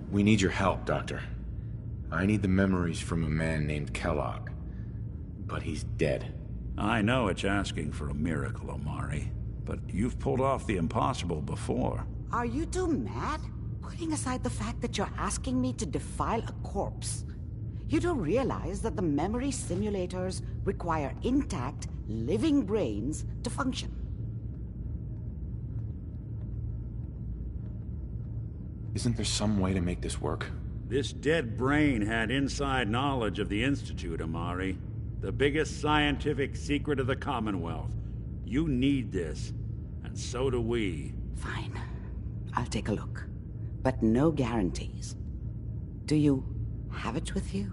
We need your help, Doctor. I need the memories from a man named Kellogg. But he's dead. I know it's asking for a miracle, Amari, but you've pulled off the impossible before. Are you two mad? Putting aside the fact that you're asking me to defile a corpse, you do realize that the memory simulators require intact, living brains to function. Isn't there some way to make this work? This dead brain had inside knowledge of the Institute, Amari. The biggest scientific secret of the Commonwealth. You need this, and so do we. Fine. I'll take a look. But no guarantees. Do you have it with you?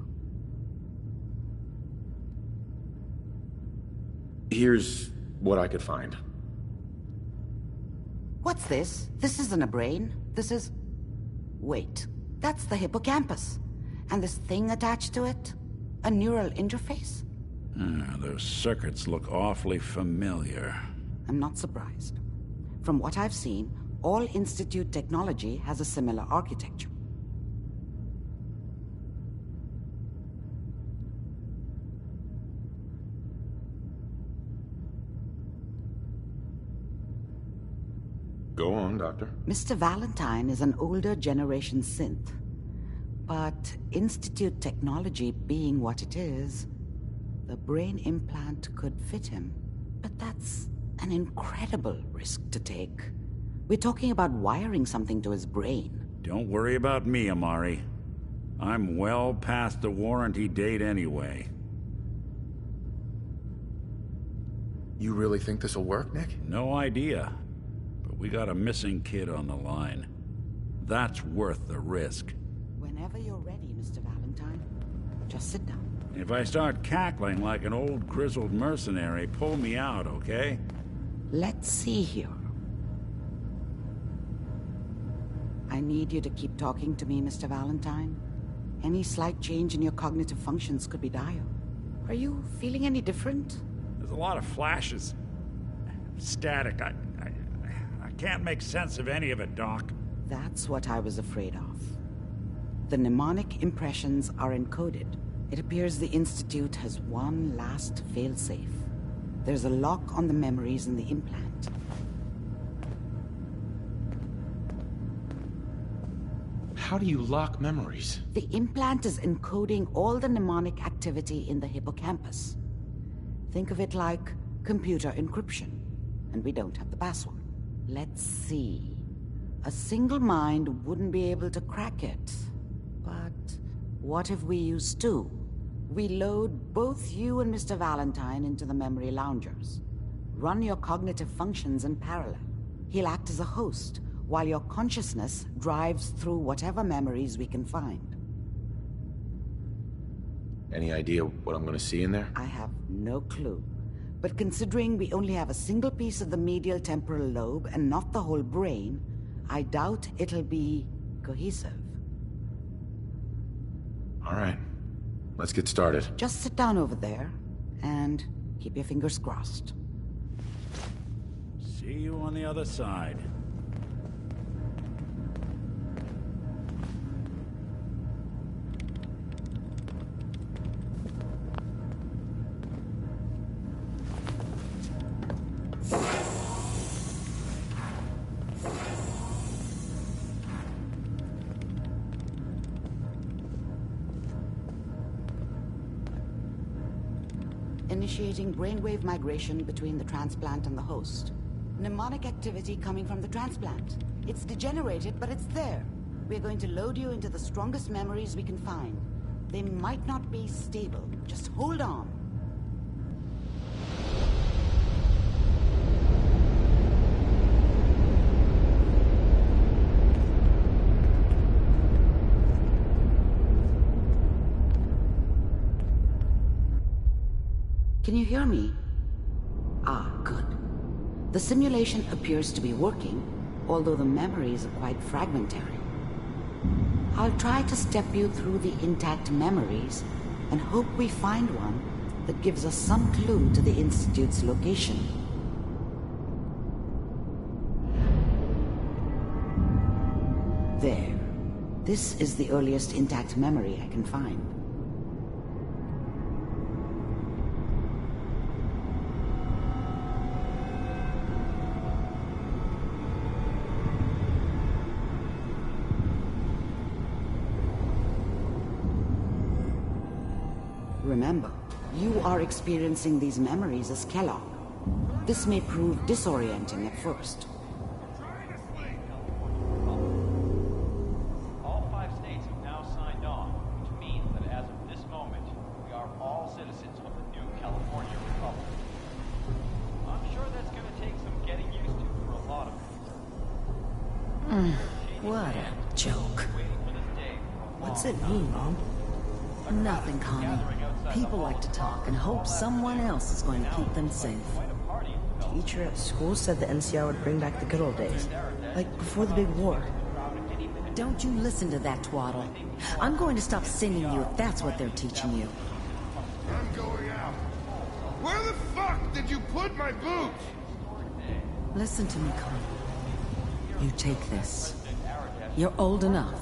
Here's what I could find. What's this? This isn't a brain. This is... Wait. That's the hippocampus. And this thing attached to it? A neural interface? Those circuits look awfully familiar. I'm not surprised. From what I've seen, all Institute technology has a similar architecture. Go on, Doctor. Mr. Valentine is an older generation synth. But Institute technology being what it is, the brain implant could fit him. But that's an incredible risk to take. We're talking about wiring something to his brain. Don't worry about me, Amari. I'm well past the warranty date anyway. You really think this'll work, Nick? No idea. But we got a missing kid on the line. That's worth the risk. Whenever you're ready, Mr. Valentine, just sit down. If I start cackling like an old grizzled mercenary, pull me out, okay? Let's see here. I need you to keep talking to me, Mr. Valentine. Any slight change in your cognitive functions could be dire. Are you feeling any different? There's a lot of flashes. Static. I can't make sense of any of it, Doc. That's what I was afraid of. The mnemonic impressions are encoded. It appears the Institute has one last failsafe. There's a lock on the memories in the implant. How do you lock memories? The implant is encoding all the mnemonic activity in the hippocampus. Think of it like computer encryption, and we don't have the password. Let's see. A single mind wouldn't be able to crack it. But what if we use two? We load both you and Mr. Valentine into the memory loungers. Run your cognitive functions in parallel. He'll act as a host, while your consciousness drives through whatever memories we can find. Any idea what I'm gonna see in there? I have no clue. But considering we only have a single piece of the medial temporal lobe and not the whole brain, I doubt it'll be cohesive. All right. Let's get started. Just sit down over there and keep your fingers crossed. See you on the other side. Initiating brainwave migration between the transplant and the host. Mnemonic activity coming from the transplant. It's degenerated, but it's there. We're going to load you into the strongest memories we can find. They might not be stable. Just hold on. Can you hear me? Ah, good. The simulation appears to be working, although the memories are quite fragmentary. I'll try to step you through the intact memories and hope we find one that gives us some clue to the Institute's location. There. This is the earliest intact memory I can find. Remember, you are experiencing these memories as Kellogg. This may prove disorienting at first. All 5 states have now signed on, which means that as of this moment, we are all citizens of the new California Republic. I'm sure that's going to take some getting used to for a lot of us. What a joke. What's it mean, Mom? Nothing, Connie. People like to talk and hope someone else is going to keep them safe. Teacher at school said the NCR would bring back the good old days. Like before the big war. Don't you listen to that twaddle. I'm going to stop singing you if that's what they're teaching you. I'm going out. Where the fuck did you put my boots? Listen to me, Connie. You take this. You're old enough.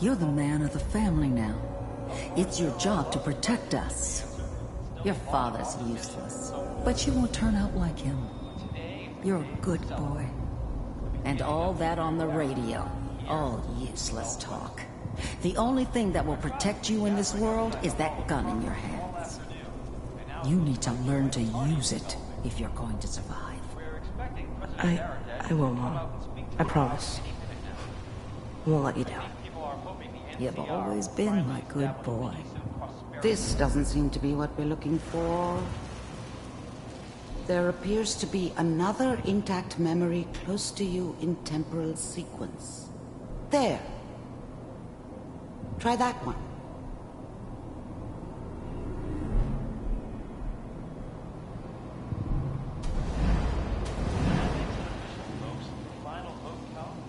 You're the man of the family now. It's your job to protect us. Your father's useless, but you won't turn out like him. You're a good boy. And all that on the radio, all useless talk. The only thing that will protect you in this world is that gun in your hands. You need to learn to use it if you're going to survive. I will, Mom. I promise. I won't let you down. You've always been my good boy. This doesn't seem to be what we're looking for. There appears to be another intact memory close to you in temporal sequence. There. Try that one.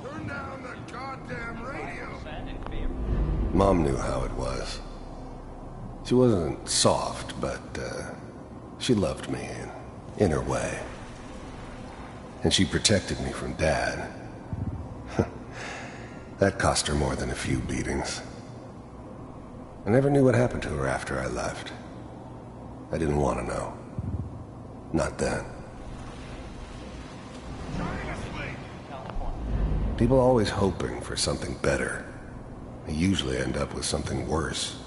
Turn down the goddamn radio. Mom knew how it was. She wasn't soft, but she loved me in her way. And she protected me from Dad. That cost her more than a few beatings. I never knew what happened to her after I left. I didn't want to know. Not then. People always hoping for something better. They usually end up with something worse.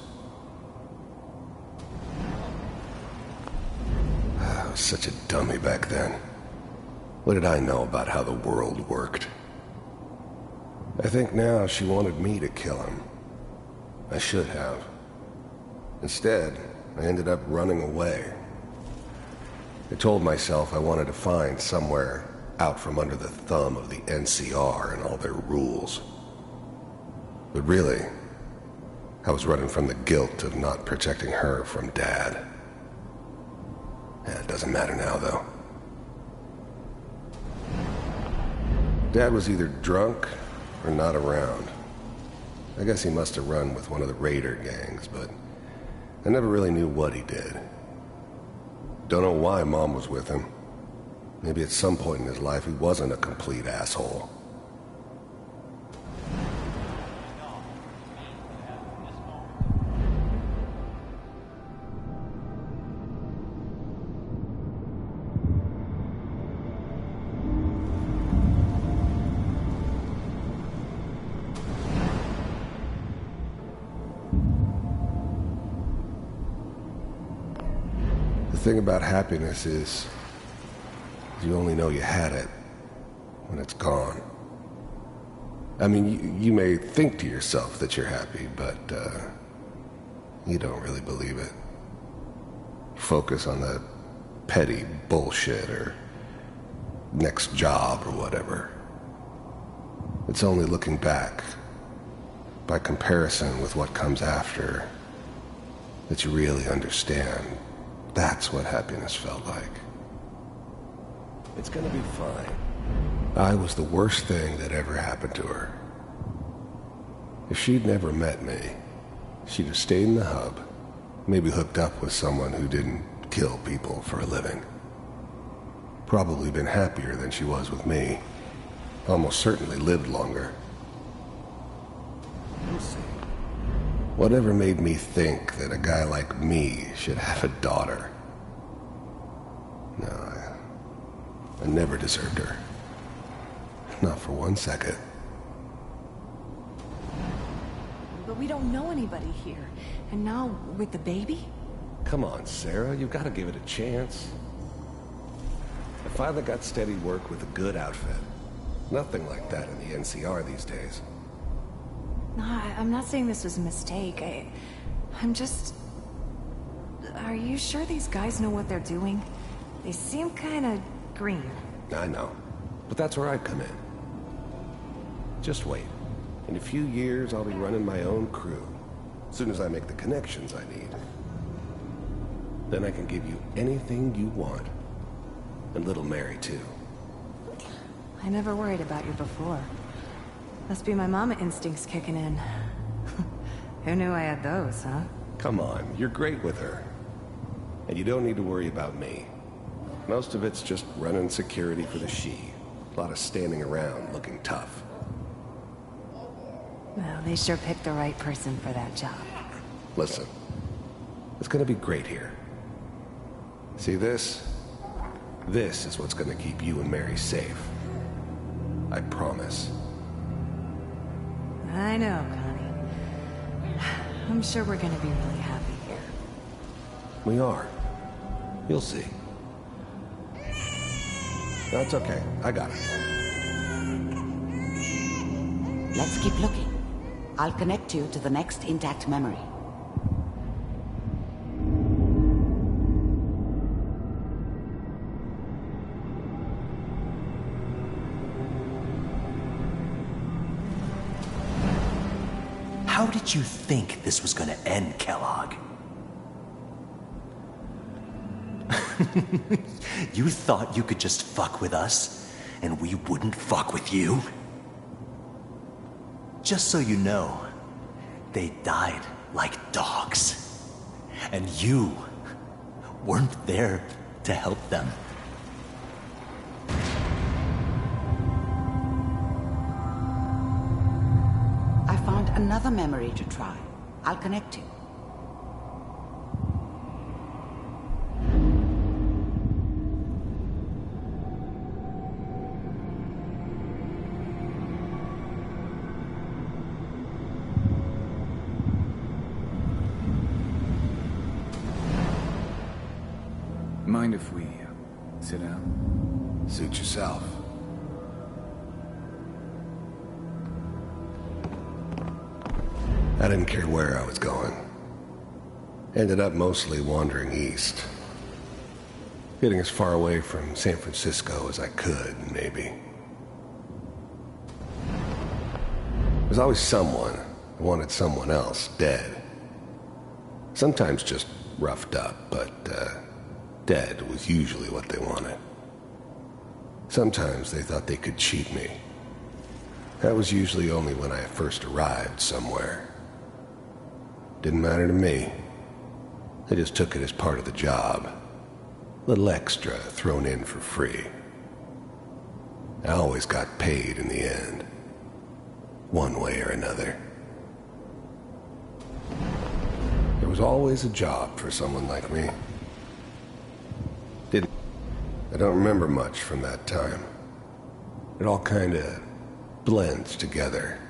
I was such a dummy back then. What did I know about how the world worked? I think now she wanted me to kill him. I should have. Instead, I ended up running away. I told myself I wanted to find somewhere out from under the thumb of the NCR and all their rules. But really, I was running from the guilt of not protecting her from Dad. It doesn't matter now, though. Dad was either drunk or not around. I guess he must have run with one of the Raider gangs, but I never really knew what he did. Don't know why Mom was with him. Maybe at some point in his life he wasn't a complete asshole. The thing about happiness is you only know you had it when it's gone. I mean, you may think to yourself that you're happy, but you don't really believe it. Focus on the petty bullshit or next job or whatever. It's only looking back, by comparison with what comes after, that you really understand. That's what happiness felt like. It's gonna be fine. I was the worst thing that ever happened to her. If she'd never met me, she'd have stayed in the hub, maybe hooked up with someone who didn't kill people for a living. Probably been happier than she was with me. Almost certainly lived longer. We'll see. Whatever made me think that a guy like me should have a daughter? No, I never deserved her. Not for 1 second. but we don't know anybody here. And now, with the baby? Come on, Sarah, you've got to give it a chance. I finally got steady work with a good outfit. Nothing like that in the NCR these days. No, I'm not saying this was a mistake. I'm just... Are you sure these guys know what they're doing? They seem kinda green. I know, but that's where I come in. Just wait. In a few years, I'll be running my own crew. As soon as I make the connections I need. Then I can give you anything you want. And little Mary, too. I never worried about you before. Must be my mama instincts kicking in. Who knew I had those, huh? Come on, you're great with her. And you don't need to worry about me. Most of it's just running security for the She. A lot of standing around looking tough. Well, they sure picked the right person for that job. Listen, it's gonna be great here. See this? This is what's gonna keep you and Mary safe. I promise. I know, Connie. I'm sure we're gonna be really happy here. We are. You'll see. That's okay. I got it. Let's keep looking. I'll connect you to the next intact memory. How did you think this was gonna end, Kellogg? You thought you could just fuck with us, and we wouldn't fuck with you? Just so you know, they died like dogs. And you weren't there to help them. I found another memory to try. I'll connect you. Mind if we sit down? Suit yourself. I didn't care where I was going. Ended up mostly wandering east. Getting as far away from San Francisco as I could, maybe. There's always someone who wanted someone else dead. Sometimes just roughed up, but dead was usually what they wanted. Sometimes they thought they could cheat me. That was usually only when I first arrived somewhere. Didn't matter to me. I just took it as part of the job. A little extra thrown in for free. I always got paid in the end. One way or another. There was always a job for someone like me. I don't remember much from that time. It all kinda blends together.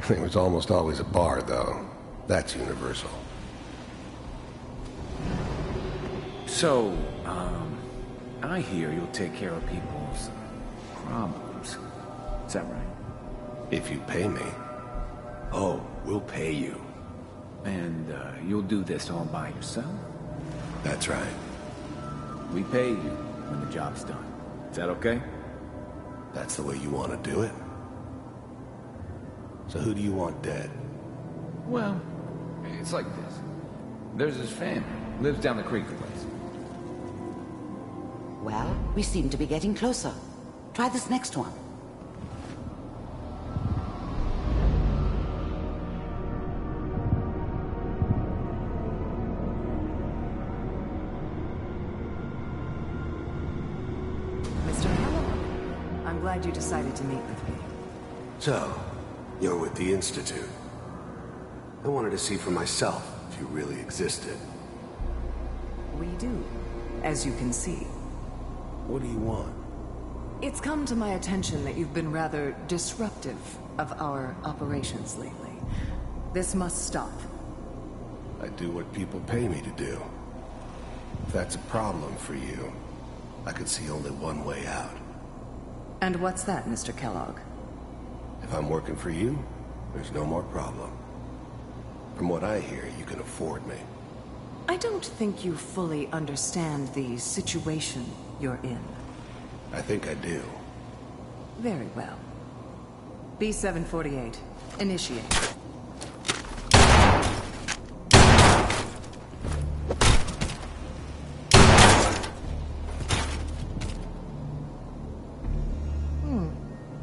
There was almost always a bar, though. That's universal. So, I hear you'll take care of people's problems. Is that right? If you pay me. Oh, we'll pay you. And, you'll do this all by yourself? That's right. We pay you when the job's done. Is that okay? That's the way you want to do it? So who do you want dead? Well, it's like this. There's his family. Lives down the creek a ways. Well, we seem to be getting closer. Try this next one. Glad you decided to meet with me. So, you're with the Institute. I wanted to see for myself if you really existed. We do, as you can see. What do you want? It's come to my attention that you've been rather disruptive of our operations lately. This must stop. I do what people pay me to do. If that's a problem for you, I could see only one way out. And what's that, Mr. Kellogg? If I'm working for you, there's no more problem. From what I hear, you can afford me. I don't think you fully understand the situation you're in. I think I do. Very well. B-748, initiate.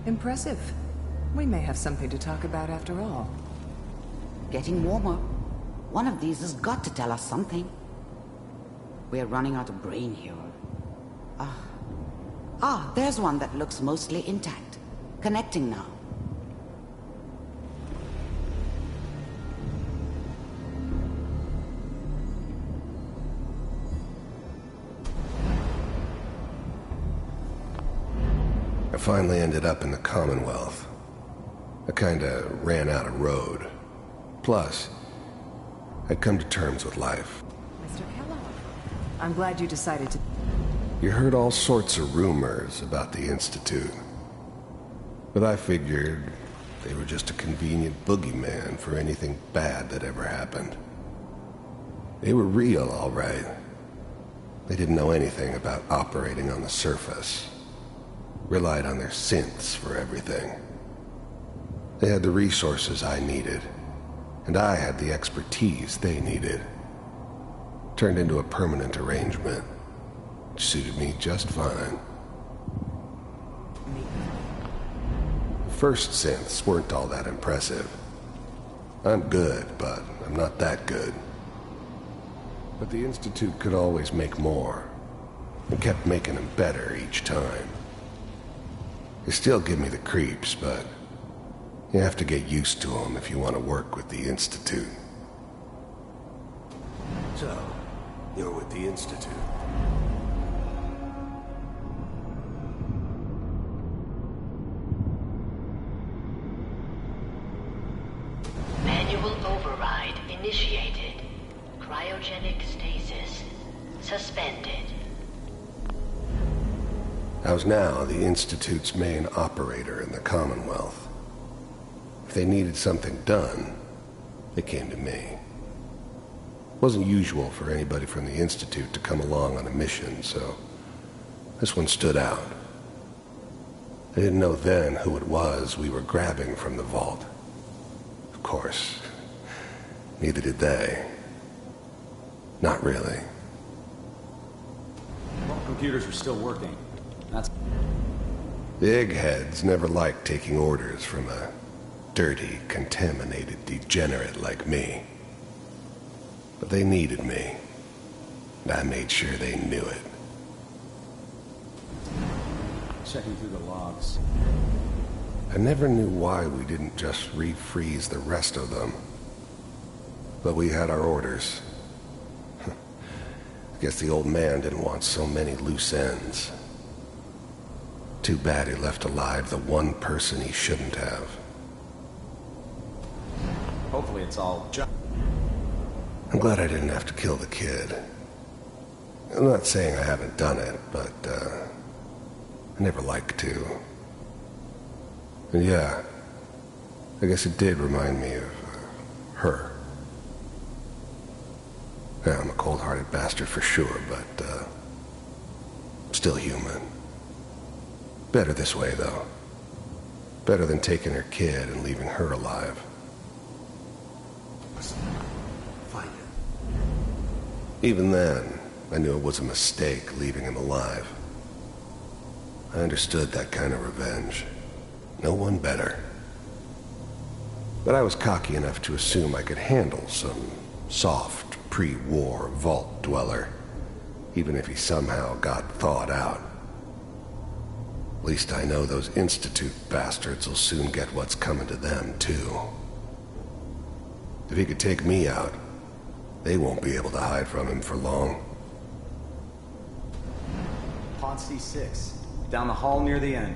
Impressive. We may have something to talk about after all. Getting warmer. One of these has got to tell us something. We're running out of brain here. There's one that looks mostly intact. Connecting now. I finally ended up in the Commonwealth. I kinda ran out of road. Plus, I'd come to terms with life. Mr. Kellogg, I'm glad you decided to... You heard all sorts of rumors about the Institute. But I figured they were just a convenient boogeyman for anything bad that ever happened. They were real, all right. They didn't know anything about operating on the surface. Relied on their synths for everything. They had the resources I needed, and I had the expertise they needed. Turned into a permanent arrangement, which suited me just fine. First synths weren't all that impressive. I'm good, but I'm not that good. But the Institute could always make more, and kept making them better each time. They still give me the creeps, but you have to get used to them if you want to work with the Institute. So, you're with the Institute. Manual override initiated. Cryogenic stasis suspended. I was now the Institute's main operator in the Commonwealth. If they needed something done, they came to me. It wasn't usual for anybody from the Institute to come along on a mission, so this one stood out. I didn't know then who it was we were grabbing from the vault. Of course, neither did they. Not really. Well, computers are still working. That's... The eggheads never liked taking orders from a dirty, contaminated degenerate like me. But they needed me, and I made sure they knew it. Checking through the logs. I never knew why we didn't just refreeze the rest of them. But we had our orders. I guess the old man didn't want so many loose ends. Too bad he left alive the one person he shouldn't have. Hopefully it's all I'm glad I didn't have to kill the kid. I'm not saying I haven't done it, but, I never liked to. And yeah, I guess it did remind me of, her. Yeah, I'm a cold-hearted bastard for sure, but, still human. Better this way, though. Better than taking her kid and leaving her alive. Find him. Even then, I knew it was a mistake leaving him alive. I understood that kind of revenge. No one better. But I was cocky enough to assume I could handle some soft, pre-war vault dweller, even if he somehow got thawed out. At least I know those Institute bastards will soon get what's coming to them, too. If he could take me out, they won't be able to hide from him for long. Pod C6, down the hall near the end.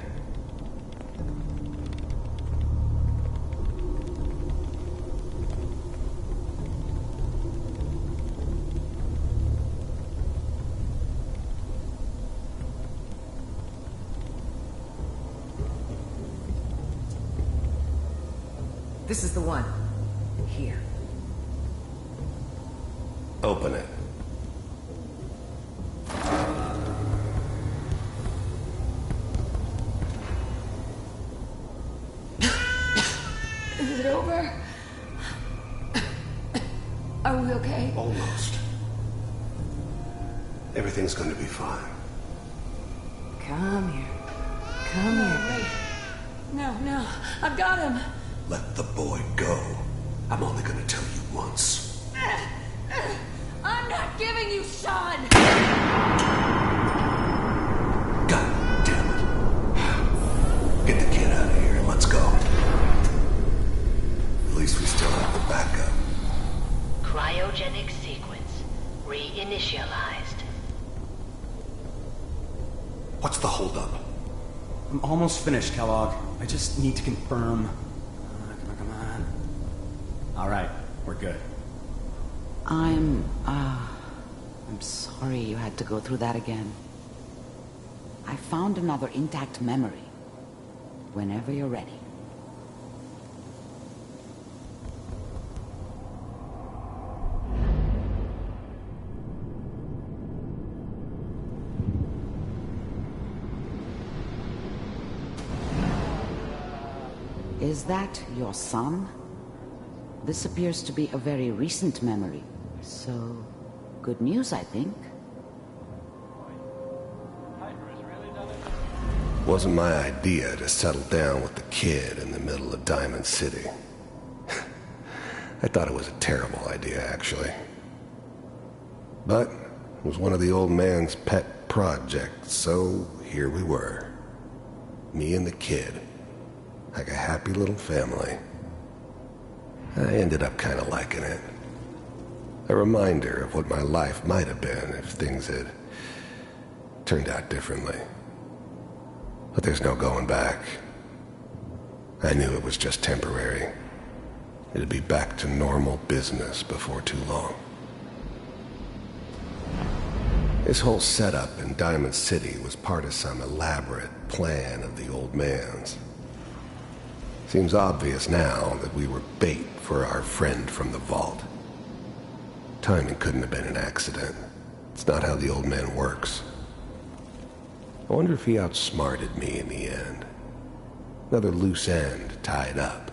This is the one. Here. Open it. Is it over? Are we okay? Almost. Everything's going to be fine. Come here. Come here. Wait. No. I've got him. Let the boy go. I'm only going to tell you once. I'm not giving you Sean! God damn it. Get the kid out of here and let's go. At least we still have the backup. Cryogenic sequence reinitialized. What's the holdup? I'm almost finished, Kellogg. I just need to confirm. Come on. All right, we're good. I'm sorry you had to go through that again. I found another intact memory. Whenever you're ready. Is that your son? This appears to be a very recent memory. So, good news, I think. Wasn't my idea to settle down with the kid in the middle of Diamond City. I thought it was a terrible idea, actually. But it was one of the old man's pet projects, so here we were. Me and the kid. Like a happy little family. I ended up kind of liking it. A reminder of what my life might have been if things had turned out differently. But there's no going back. I knew it was just temporary. It'd be back to normal business before too long. This whole setup in Diamond City was part of some elaborate plan of the old man's. Seems obvious now that we were bait for our friend from the vault. Timing couldn't have been an accident. It's not how the old man works. I wonder if he outsmarted me in the end. Another loose end tied up.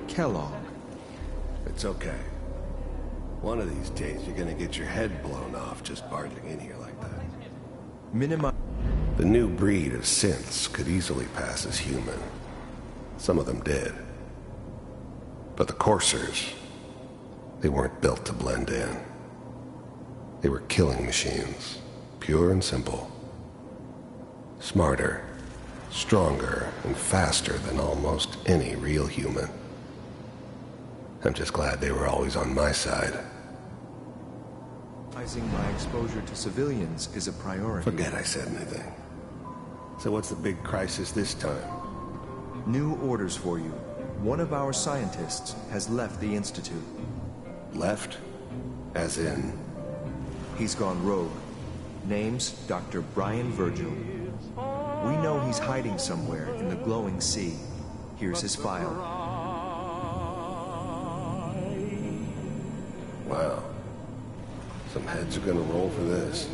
Kellogg. It's okay. One of these days you're gonna get your head blown off just barging in here like that. The new breed of synths could easily pass as human. Some of them did. But the coursers, they weren't built to blend in. They were killing machines, pure and simple. Smarter, stronger, and faster than almost any real human. I'm just glad they were always on my side. My exposure to civilians is a priority. Forget I said anything. So what's the big crisis this time? New orders for you. One of our scientists has left the Institute. Left? As in? He's gone rogue. Name's Dr. Brian Virgil. We know he's hiding somewhere in the glowing sea. Here's his file. Wow. Some heads are gonna roll for this.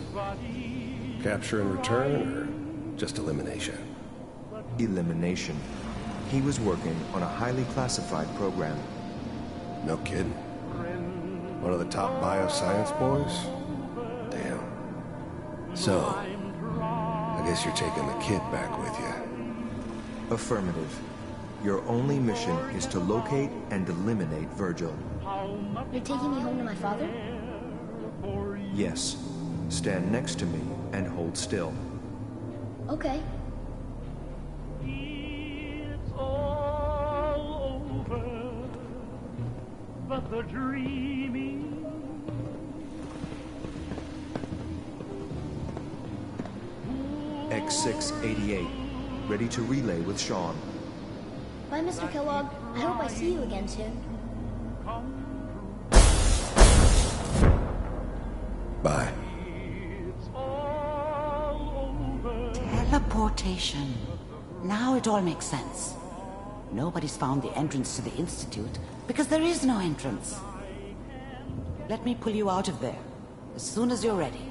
Capture and return, or just elimination? Elimination. He was working on a highly classified program. No kidding. One of the top bioscience boys? Damn. So, I guess you're taking the kid back with you. Affirmative. Your only mission is to locate and eliminate Virgil. You're taking me home to my father? Yes. Stand next to me and hold still. Okay. It's all over, but the dreaming. X688, ready to relay with Sean. Bye, Mr. Kellogg. I hope I see you again soon. Bye. Teleportation. Now it all makes sense. Nobody's found the entrance to the Institute because there is no entrance. Let me pull you out of there as soon as you're ready.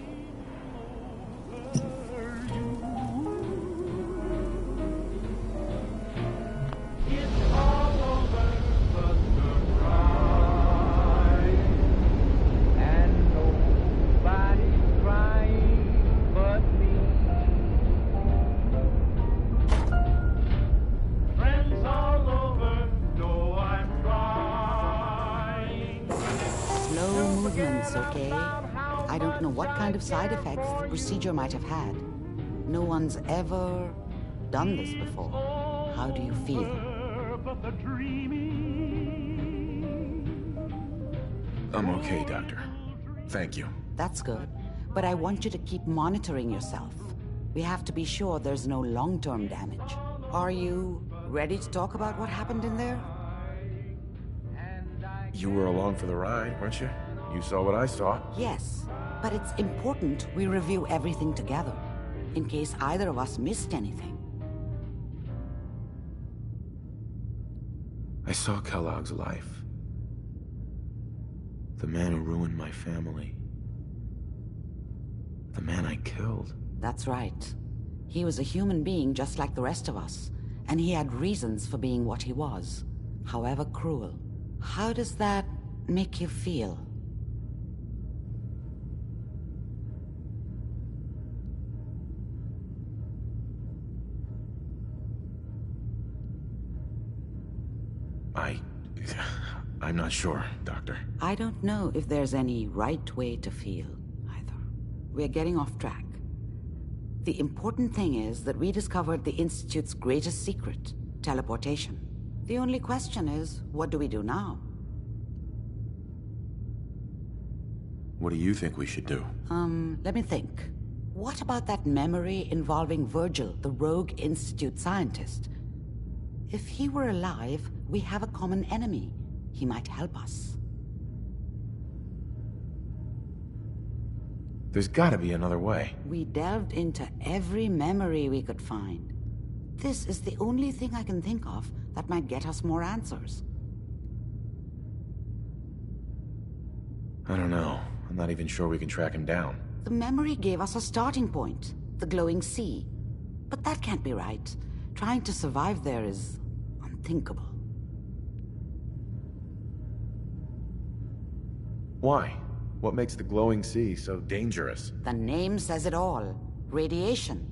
Okay? I don't know what kind of side effects the procedure might have had. No one's ever done this before. How do you feel? I'm okay, Doctor. Thank you. That's good. But I want you to keep monitoring yourself. We have to be sure there's no long-term damage. Are you ready to talk about what happened in there? You were along for the ride, weren't you? You saw what I saw. Yes, but it's important we review everything together, in case either of us missed anything. I saw Kellogg's life. The man who ruined my family. The man I killed. That's right. He was a human being just like the rest of us, and he had reasons for being what he was, however cruel. How does that make you feel? I'm not sure, Doctor. I don't know if there's any right way to feel, either. We're getting off track. The important thing is that we discovered the Institute's greatest secret, teleportation. The only question is, what do we do now? What do you think we should do? Let me think. What about that memory involving Virgil, the rogue Institute scientist? If he were alive, we have a common enemy. He might help us. There's gotta be another way. We delved into every memory we could find. This is the only thing I can think of that might get us more answers. I don't know. I'm not even sure we can track him down. The memory gave us a starting point, the glowing sea. But that can't be right. Trying to survive there is unthinkable. Why? What makes the glowing sea so dangerous? The name says it all. Radiation.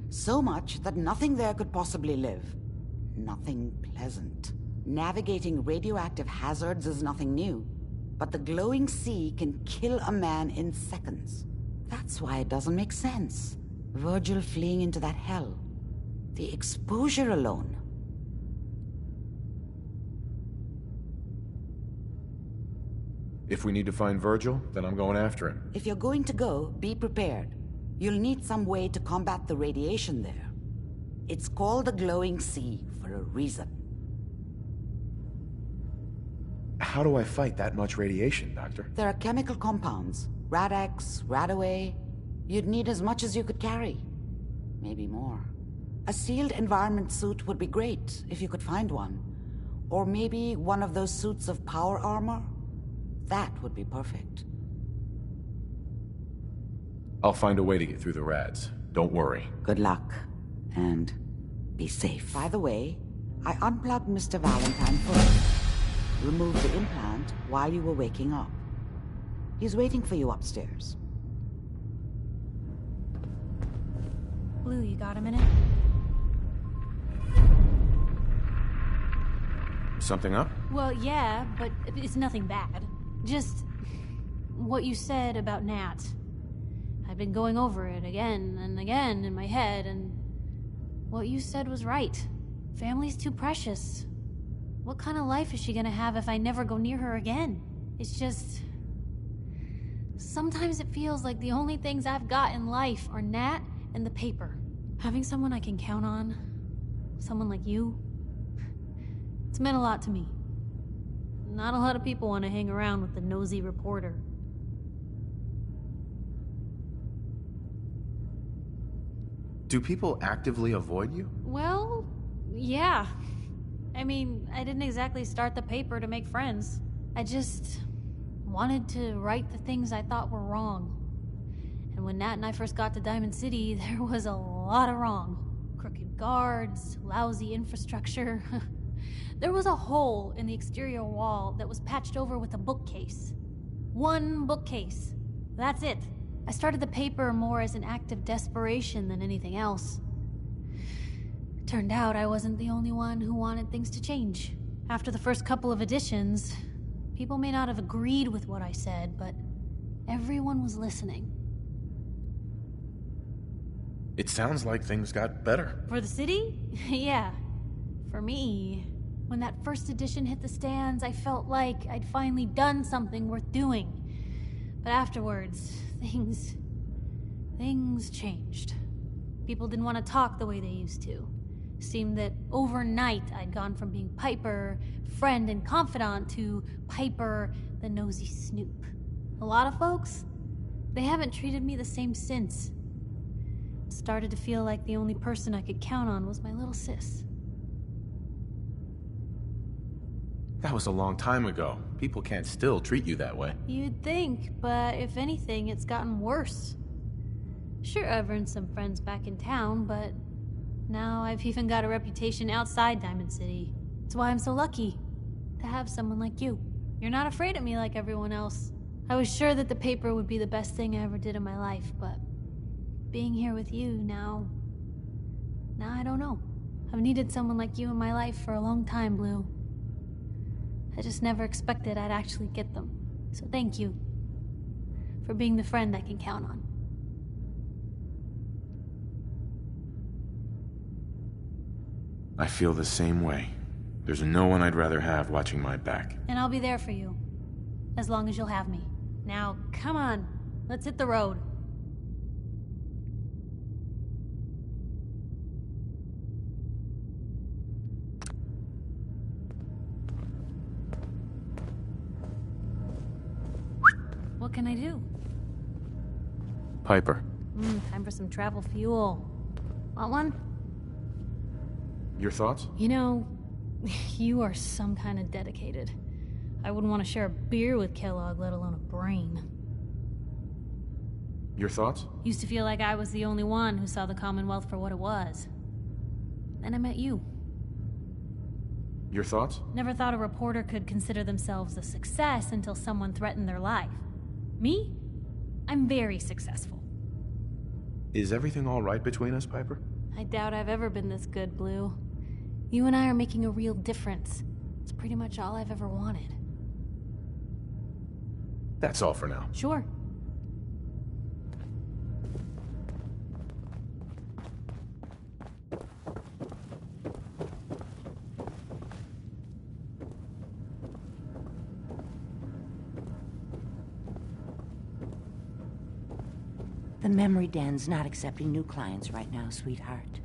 So much that nothing there could possibly live. Nothing pleasant. Navigating radioactive hazards is nothing new. But the glowing sea can kill a man in seconds. That's why it doesn't make sense. Virgil fleeing into that hell. The exposure alone. If we need to find Virgil, then I'm going after him. If you're going to go, be prepared. You'll need some way to combat the radiation there. It's called the glowing sea for a reason. How do I fight that much radiation, Doctor? There are chemical compounds. Rad-X, Radaway. You'd need as much as you could carry. Maybe more. A sealed environment suit would be great, if you could find one. Or maybe one of those suits of power armor? That would be perfect. I'll find a way to get through the rads. Don't worry. Good luck. And be safe. By the way, I unplugged Mr. Valentine first. Removed the implant while you were waking up. He's waiting for you upstairs. Blue, you got a minute? Something up? Well, yeah, but it's nothing bad. Just what you said about Nat. I've been going over it again and again in my head, and what you said was right. Family's too precious. What kind of life is she gonna have if I never go near her again? It's just... sometimes it feels like the only things I've got in life are Nat and the paper. Having someone I can count on, someone like you, It's meant a lot to me. Not a lot of people want to hang around with the nosy reporter. Do people actively avoid you? Well, yeah. I mean, I didn't exactly start the paper to make friends. I just wanted to right the things I thought were wrong. And when Nat and I first got to Diamond City, there was a lot of wrong. Crooked guards, lousy infrastructure. There was a hole in the exterior wall that was patched over with a bookcase. One bookcase. That's it. I started the paper more as an act of desperation than anything else. It turned out I wasn't the only one who wanted things to change. After the first couple of editions, people may not have agreed with what I said, but everyone was listening. It sounds like things got better. For the city? Yeah. For me, when that first edition hit the stands, I felt like I'd finally done something worth doing. But afterwards, things changed. People didn't want to talk the way they used to. Seemed that overnight I'd gone from being Piper, friend and confidant, to Piper, the nosy snoop. A lot of folks, they haven't treated me the same since. It started to feel like the only person I could count on was my little sis. That was a long time ago. People can't still treat you that way. You'd think, but if anything, it's gotten worse. Sure, I've earned some friends back in town, but now I've even got a reputation outside Diamond City. That's why I'm so lucky to have someone like you. You're not afraid of me like everyone else. I was sure that the paper would be the best thing I ever did in my life, but being here with you now I don't know. I've needed someone like you in my life for a long time, Blue. I just never expected I'd actually get them. So thank you for being the friend I can count on. I feel the same way. There's no one I'd rather have watching my back. And I'll be there for you, as long as you'll have me. Now, come on, let's hit the road. What can I do? Piper. Time for some travel fuel. Want one? Your thoughts? You know, you are some kind of dedicated. I wouldn't want to share a beer with Kellogg, let alone a brain. Your thoughts? Used to feel like I was the only one who saw the Commonwealth for what it was. Then I met you. Your thoughts? Never thought a reporter could consider themselves a success until someone threatened their life. Me? I'm very successful. Is everything all right between us, Piper? I doubt I've ever been this good, Blue. You and I are making a real difference. It's pretty much all I've ever wanted. That's all for now. Sure. The Memory Den's not accepting new clients right now, sweetheart.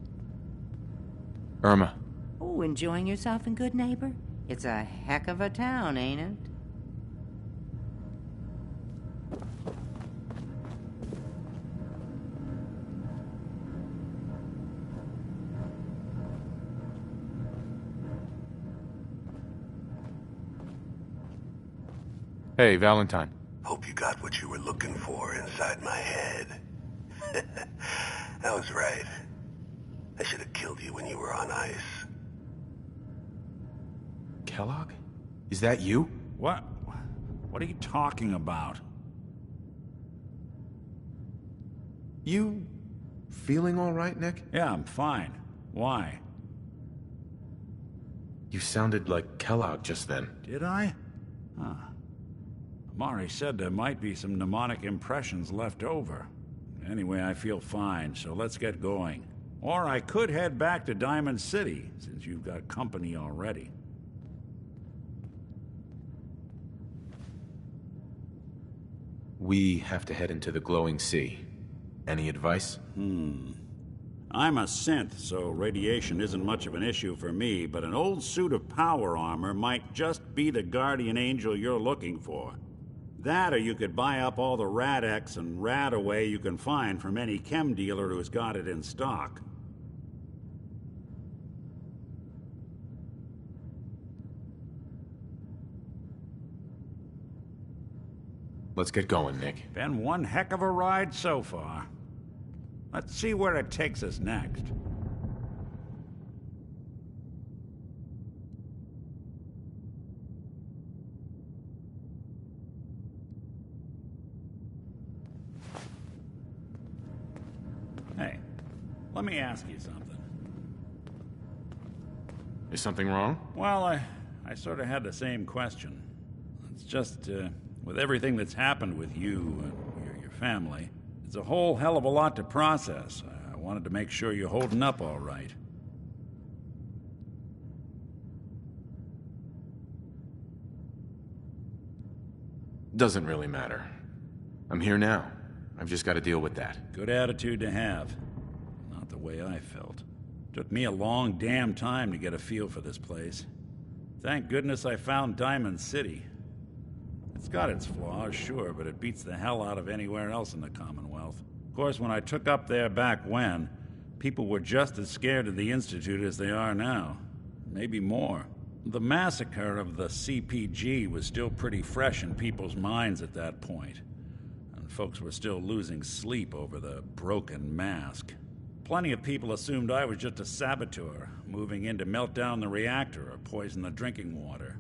Irma. Oh, enjoying yourself in Good Neighbor? It's a heck of a town, ain't it? Hey, Valentine. Hope you got what you were looking for inside my head. I was right. I should have killed you when you were on ice. Kellogg? Is that you? What? What are you talking about? You feeling all right, Nick? Yeah, I'm fine. Why? You sounded like Kellogg just then. Did I? Huh. Amari said there might be some mnemonic impressions left over. Anyway, I feel fine, so let's get going. Or I could head back to Diamond City, since you've got company already. We have to head into the glowing sea. Any advice? I'm a synth, so radiation isn't much of an issue for me, but an old suit of power armor might just be the guardian angel you're looking for. That, or you could buy up all the Rad-X and Rad-Away you can find from any chem dealer who's got it in stock. Let's get going, Nick. Been one heck of a ride so far. Let's see where it takes us next. Hey, let me ask you something. Is something wrong? Well, I sort of had the same question. It's just, with everything that's happened with you and your family, it's a whole hell of a lot to process. I wanted to make sure you're holding up all right. Doesn't really matter. I'm here now. I've just got to deal with that. Good attitude to have. Not the way I felt. Took me a long damn time to get a feel for this place. Thank goodness I found Diamond City. It's got its flaws, sure, but it beats the hell out of anywhere else in the Commonwealth. Of course, when I took up there back when, people were just as scared of the Institute as they are now. Maybe more. The massacre of the CPG was still pretty fresh in people's minds at that point, and folks were still losing sleep over the broken mask. Plenty of people assumed I was just a saboteur, moving in to melt down the reactor or poison the drinking water.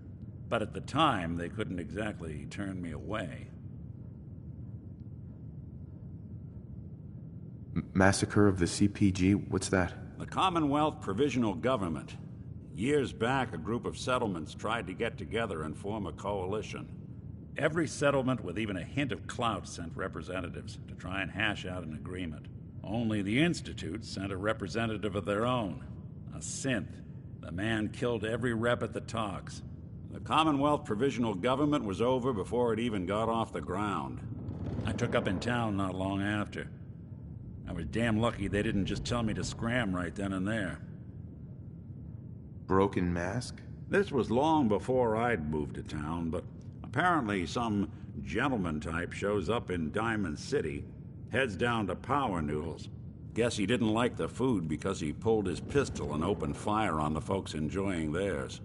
But at the time, they couldn't exactly turn me away. Massacre of the CPG? What's that? The Commonwealth Provisional Government. Years back, a group of settlements tried to get together and form a coalition. Every settlement with even a hint of clout sent representatives to try and hash out an agreement. Only the Institute sent a representative of their own, a synth. The man killed every rep at the talks. The Commonwealth Provisional Government was over before it even got off the ground. I took up in town not long after. I was damn lucky they didn't just tell me to scram right then and there. Broken mask? This was long before I'd moved to town, but apparently some gentleman type shows up in Diamond City, heads down to Power Noodles. Guess he didn't like the food because he pulled his pistol and opened fire on the folks enjoying theirs.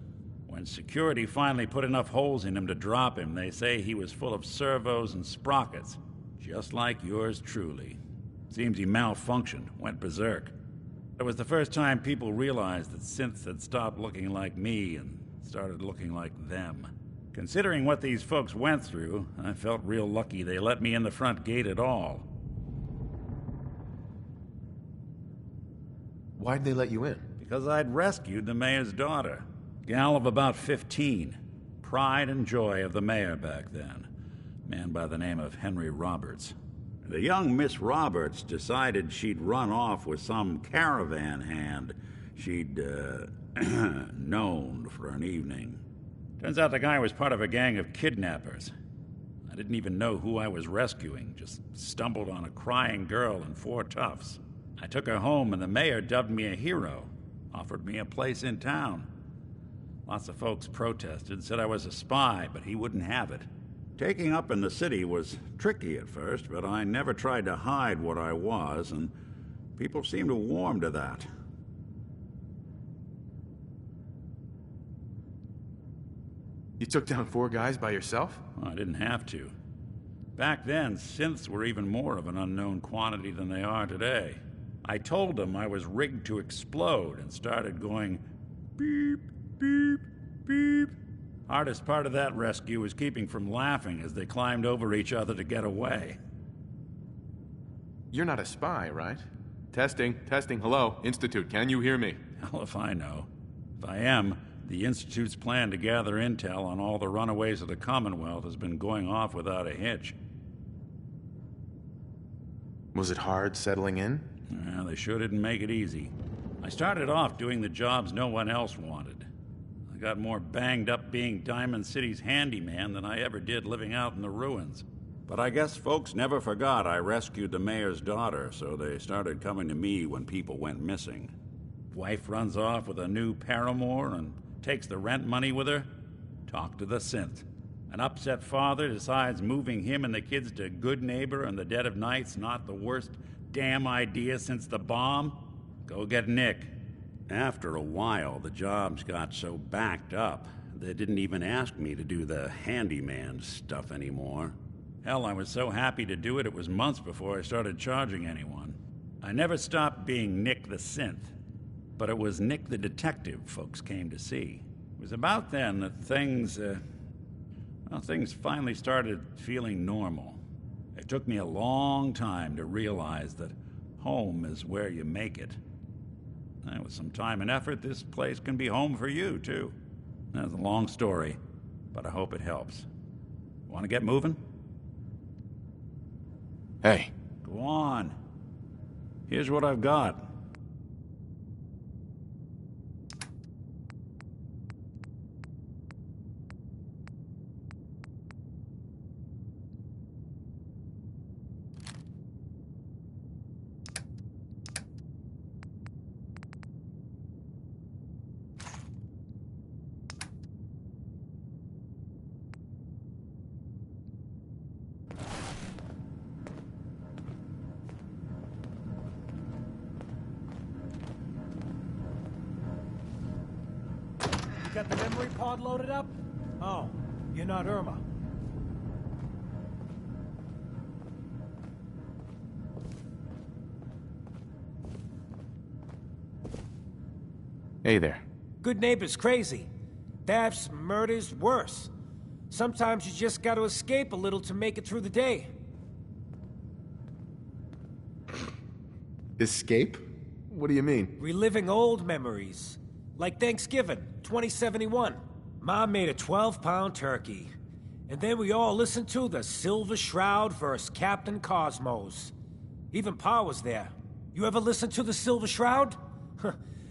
When security finally put enough holes in him to drop him, they say he was full of servos and sprockets, just like yours truly. Seems he malfunctioned, went berserk. It was the first time people realized that synths had stopped looking like me and started looking like them. Considering what these folks went through, I felt real lucky they let me in the front gate at all. Why'd they let you in? Because I'd rescued the mayor's daughter. Gal of about 15. Pride and joy of the mayor back then. Man by the name of Henry Roberts. The young Miss Roberts decided she'd run off with some caravan hand she'd, known for an evening. Turns out the guy was part of a gang of kidnappers. I didn't even know who I was rescuing, just stumbled on a crying girl and 4 toughs. I took her home and the mayor dubbed me a hero, offered me a place in town. Lots of folks protested, said I was a spy, but he wouldn't have it. Taking up in the city was tricky at first, but I never tried to hide what I was, and people seemed to warm to that. You took down 4 guys by yourself? Well, I didn't have to. Back then, synths were even more of an unknown quantity than they are today. I told them I was rigged to explode and started going beep, beep, beep. Hardest part of that rescue was keeping from laughing as they climbed over each other to get away. You're not a spy, right? Testing, hello, Institute, can you hear me? Hell if I know. If I am, the Institute's plan to gather intel on all the runaways of the Commonwealth has been going off without a hitch. Was it hard settling in? Well, they sure didn't make it easy. I started off doing the jobs no one else wanted. I got more banged up being Diamond City's handyman than I ever did living out in the ruins. But I guess folks never forgot I rescued the mayor's daughter, so they started coming to me when people went missing. Wife runs off with a new paramour and takes the rent money with her. Talk to the synth. An upset father decides moving him and the kids to Good Neighbor in the dead of night's not the worst damn idea since the bomb. Go get Nick. After a while, the jobs got so backed up, they didn't even ask me to do the handyman stuff anymore. Hell, I was so happy to do it, it was months before I started charging anyone. I never stopped being Nick the synth, but it was Nick the detective folks came to see. It was about then that things finally started feeling normal. It took me a long time to realize that home is where you make it. And with some time and effort, this place can be home for you, too. That's a long story, but I hope it helps. Want to get moving? Hey. Go on. Here's what I've got. Got the memory pod loaded up? Oh, you're not Irma. Hey there. Good Neighbor's crazy. Thefts, murders, worse. Sometimes you just gotta escape a little to make it through the day. Escape? What do you mean? Reliving old memories. Like Thanksgiving, 2071. Mom made a 12-pound turkey. And then we all listened to the Silver Shroud vs. Captain Cosmos. Even Pa was there. You ever listen to the Silver Shroud?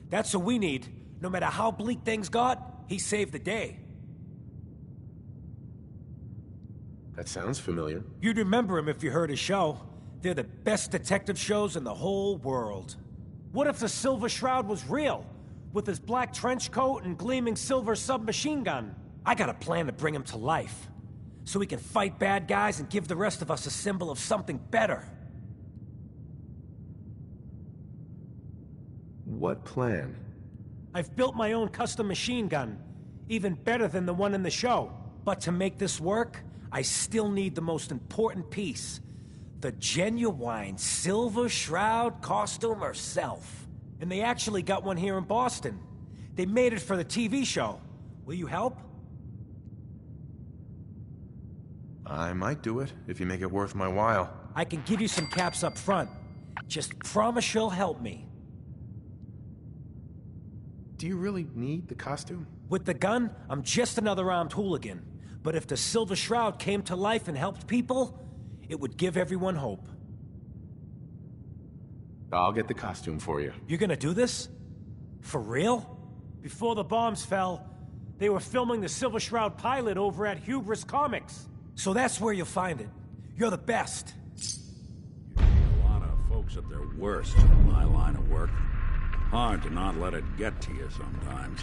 That's what we need. No matter how bleak things got, he saved the day. That sounds familiar. You'd remember him if you heard his show. They're the best detective shows in the whole world. What if the Silver Shroud was real? With his black trench coat and gleaming silver submachine gun. I got a plan to bring him to life. So he can fight bad guys and give the rest of us a symbol of something better. What plan? I've built my own custom machine gun. Even better than the one in the show. But to make this work, I still need the most important piece. The genuine Silver Shroud costume herself. And they actually got one here in Boston. They made it for the TV show. Will you help? I might do it, if you make it worth my while. I can give you some caps up front. Just promise you'll help me. Do you really need the costume? With the gun, I'm just another armed hooligan. But if the Silver Shroud came to life and helped people, it would give everyone hope. I'll get the costume for you. You're gonna do this? For real? Before the bombs fell, they were filming the Silver Shroud pilot over at Hubris Comics. So that's where you'll find it. You're the best. You see a lot of folks at their worst in my line of work. Hard to not let it get to you sometimes.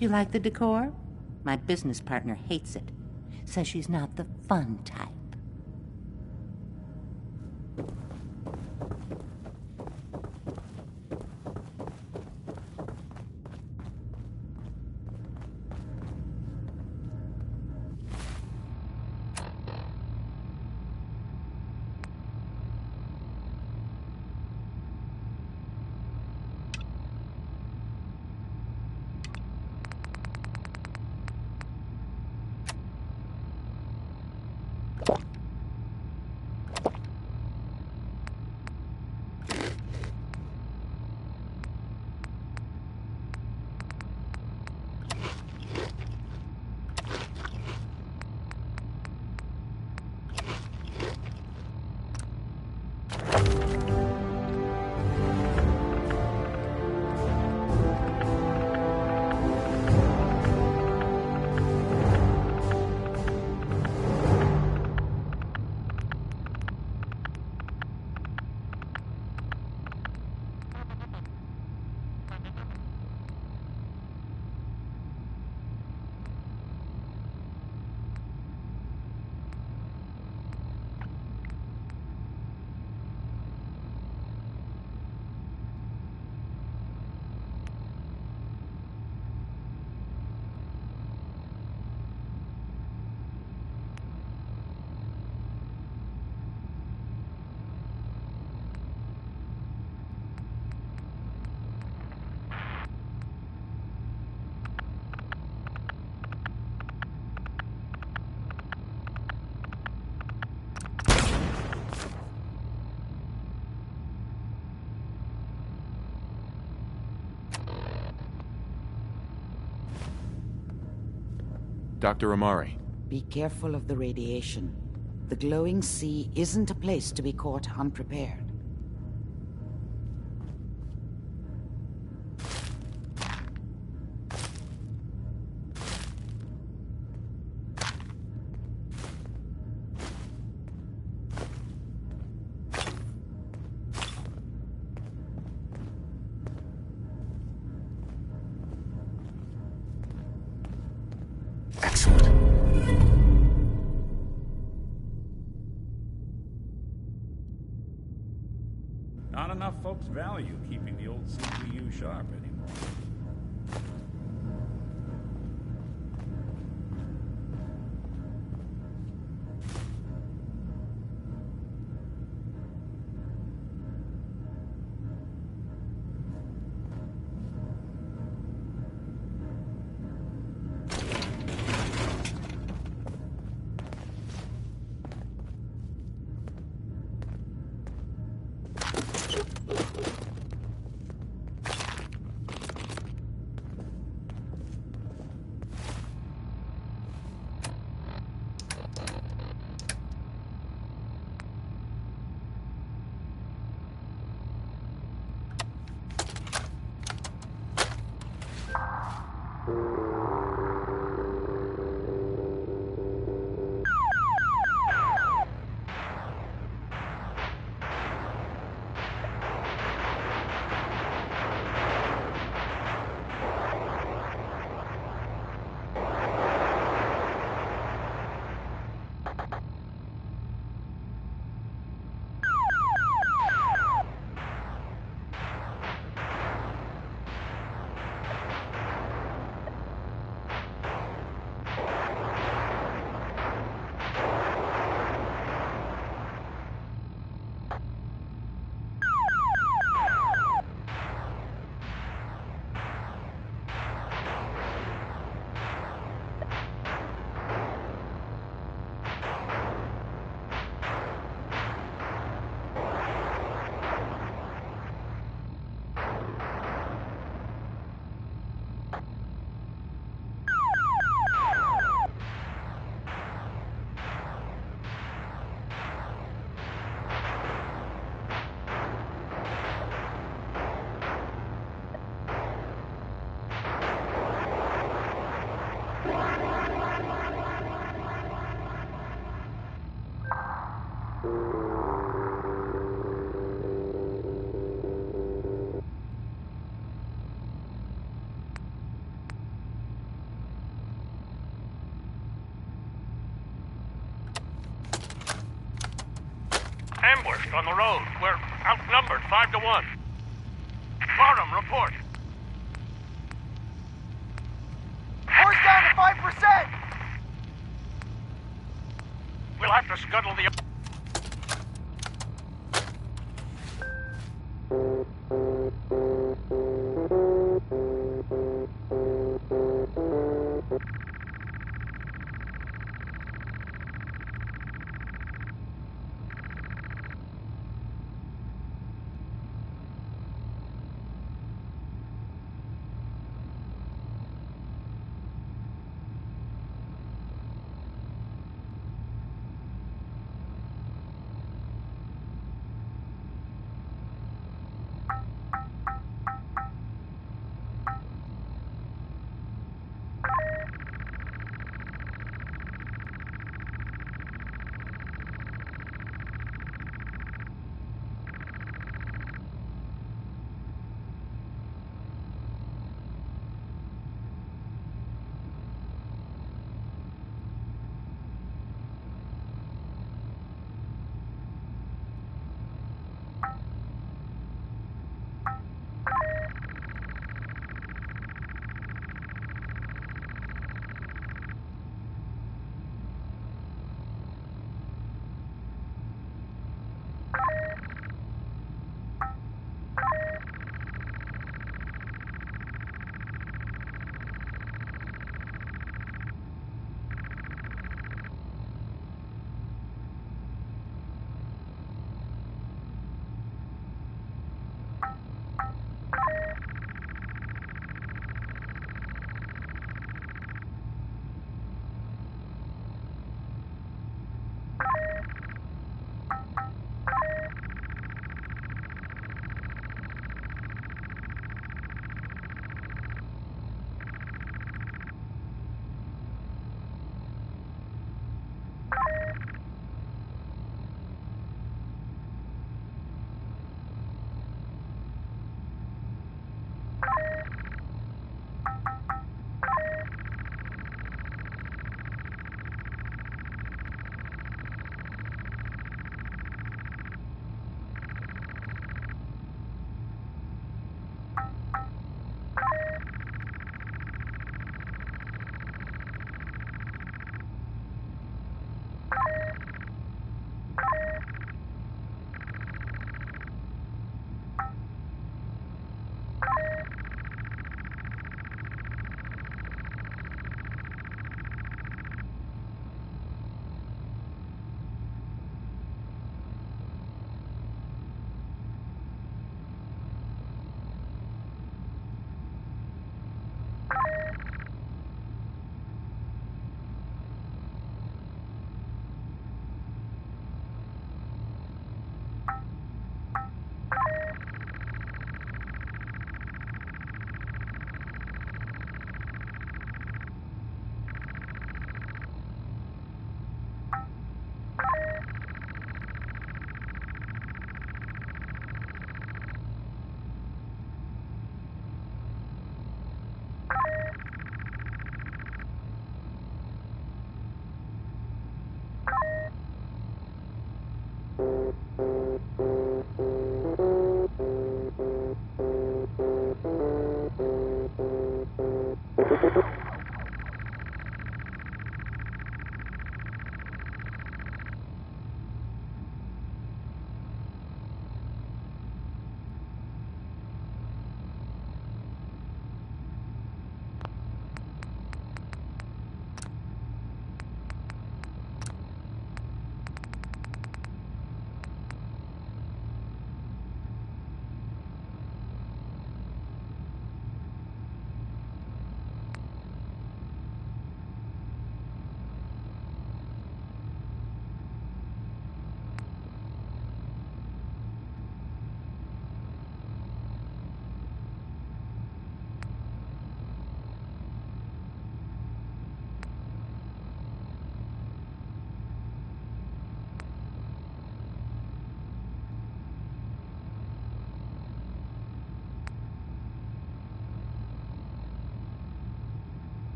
You like the decor? My business partner hates it. Says she's not the fun type. Dr. Amari. Be careful of the radiation. The glowing sea isn't a place to be caught unprepared. Not enough folks value keeping the old CPU sharp anymore. Ambushed on the road. We're outnumbered 5 to 1. Barnum, report. Horse down to 5%! We'll have to scuttle the...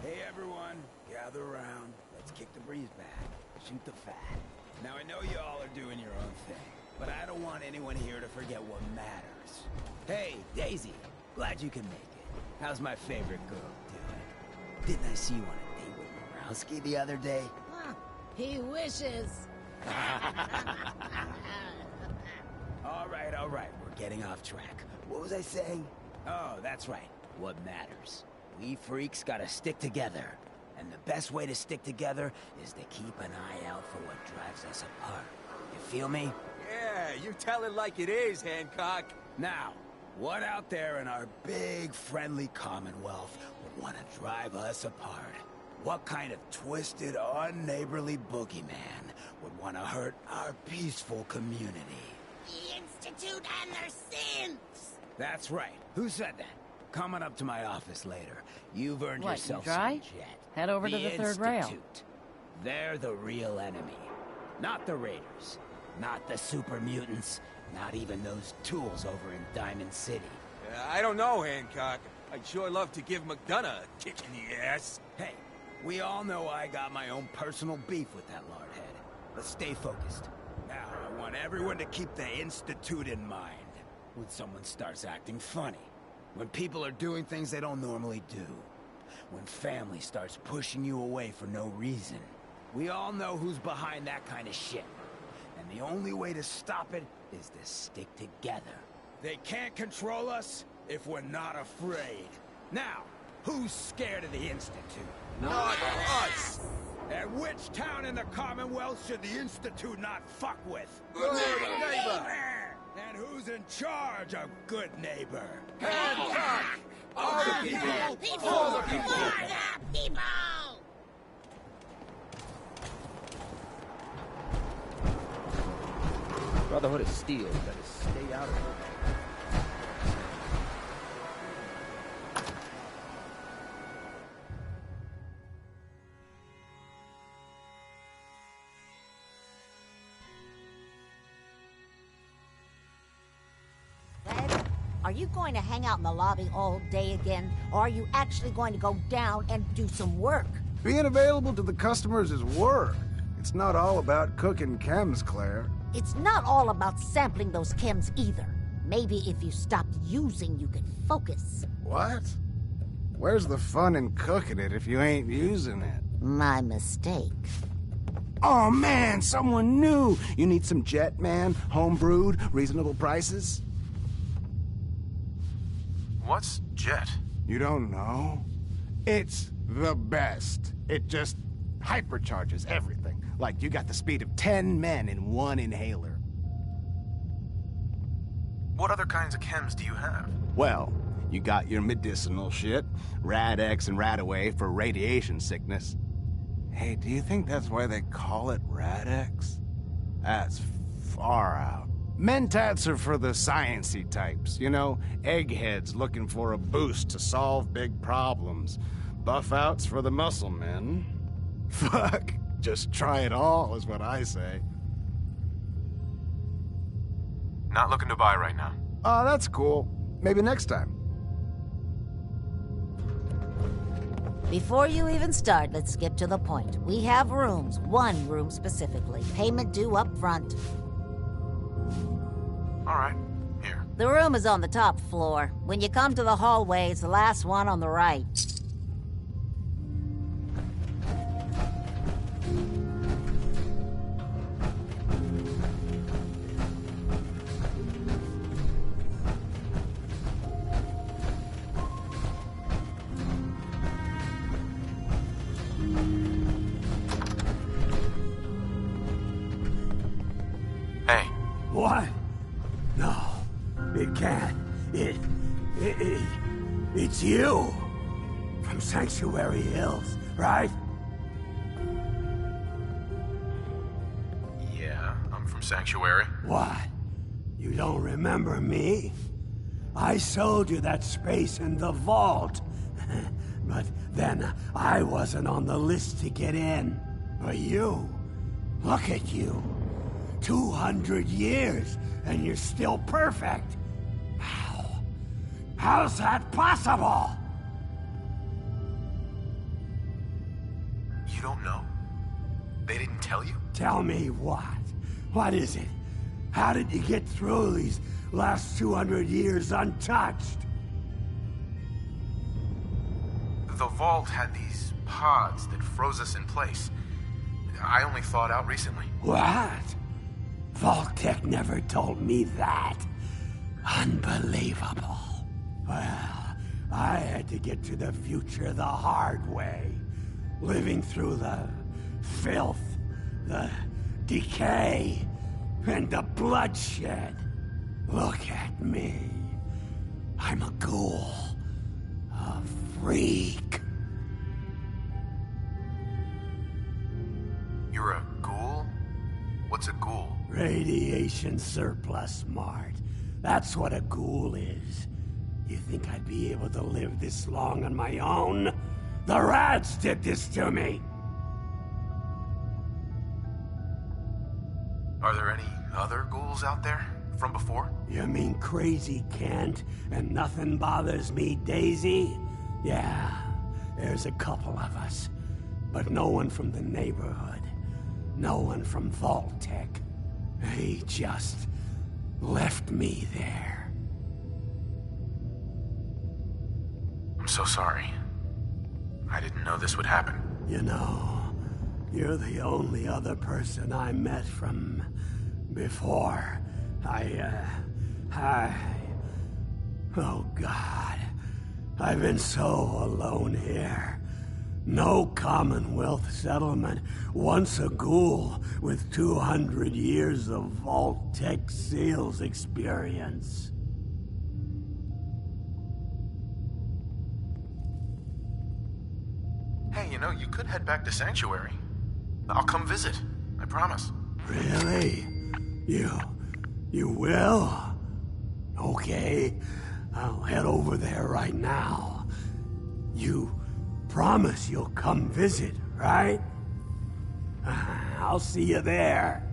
Hey everyone, gather around. Let's kick the breeze back. Shoot the fat. Now I know y'all are doing your own thing, but I don't want anyone here to forget what matters. Hey, Daisy, glad you can make it. How's my favorite girl doing? Didn't I see you on a date with Morowski the other day? He wishes. All right, we're getting off track. What was I saying? Oh, that's right. What matters. We freaks gotta stick together. And the best way to stick together is to keep an eye out for what drives us apart. You feel me? Yeah, you tell it like it is, Hancock. Now, what out there in our big, friendly Commonwealth would want to drive us apart? What kind of twisted, unneighborly boogeyman would want to hurt our peaceful community? The Institute and their sins! That's right. Who said that? Coming up to my office later. You've earned What, yourself you dry? some jet. Head over to the third rail. Institute. They're the real enemy. Not the Raiders. Not the super mutants. Not even those tools over in Diamond City. I don't know, Hancock. I'd sure love to give McDonough a kick in the ass. Hey, we all know I got my own personal beef with that lardhead. But stay focused. Now, I want everyone to keep the Institute in mind. When someone starts acting funny. When people are doing things they don't normally do. When family starts pushing you away for no reason. We all know who's behind that kind of shit. And the only way to stop it is to stick together. They can't control us if we're not afraid. Now, who's scared of the Institute? Not us! And which town in the Commonwealth should the Institute not fuck with? Good neighbor! And who's in charge of good neighbor? Hancock! All the people! For the people! For the people! Brotherhood of Steel, better stay out of it. Are you going to hang out in the lobby all day again, or are you actually going to go down and do some work? Being available to the customers is work. It's not all about cooking chems, Claire. It's not all about sampling those chems either. Maybe if you stopped using, you could focus. What? Where's the fun in cooking it if you ain't using it? My mistake. Oh man, someone new! You need some Jet, man? Home-brewed, reasonable prices? What's Jet? You don't know? It's the best. It just hypercharges everything. Like you got the speed of 10 men in one inhaler. What other kinds of chems do you have? Well, you got your medicinal shit, Rad-X and Rad-Away for radiation sickness. Hey, do you think that's why they call it Rad-X? That's far out. Mentats are for the science-y types, you know? Eggheads looking for a boost to solve big problems. Buff-outs for the muscle men. Fuck, just try it all is what I say. Not looking to buy right now. Oh, that's cool. Maybe next time. Before you even start, let's skip to the point. We have rooms, one room specifically. Payment due up front. All right, here. The room is on the top floor. When you come to the hallway, it's the last one on the right. Hey. What? No, it can't. It's you. From Sanctuary Hills, right? Yeah, I'm from Sanctuary. What? You don't remember me? I sold you that space in the vault. But then I wasn't on the list to get in. But you, look at you. 200 years, and you're still perfect. How's that possible? You don't know? They didn't tell you? Tell me what? What is it? How did you get through these last 200 years untouched? The vault had these pods that froze us in place. I only thawed out recently. What? Vault-Tec never told me that. Unbelievable. Well, I had to get to the future the hard way. Living through the filth, the decay, and the bloodshed. Look at me. I'm a ghoul. A freak. You're a ghoul? What's a ghoul? Radiation surplus, Smart. That's what a ghoul is. You think I'd be able to live this long on my own? The rats did this to me! Are there any other ghouls out there? From before? You mean Crazy Kent and Nothing Bothers Me Daisy? Yeah, there's a couple of us. But no one from the neighborhood. No one from Vault-Tec. They just left me there. I'm so sorry. I didn't know this would happen. You know, you're the only other person I met from before. Oh God. I've been so alone here. No Commonwealth settlement, once a ghoul with 200 years of Vault-Tec sales experience. Hey, you know, you could head back to Sanctuary. I'll come visit. I promise. Really? You will? Okay, I'll head over there right now. You promise you'll come visit, right? I'll see you there.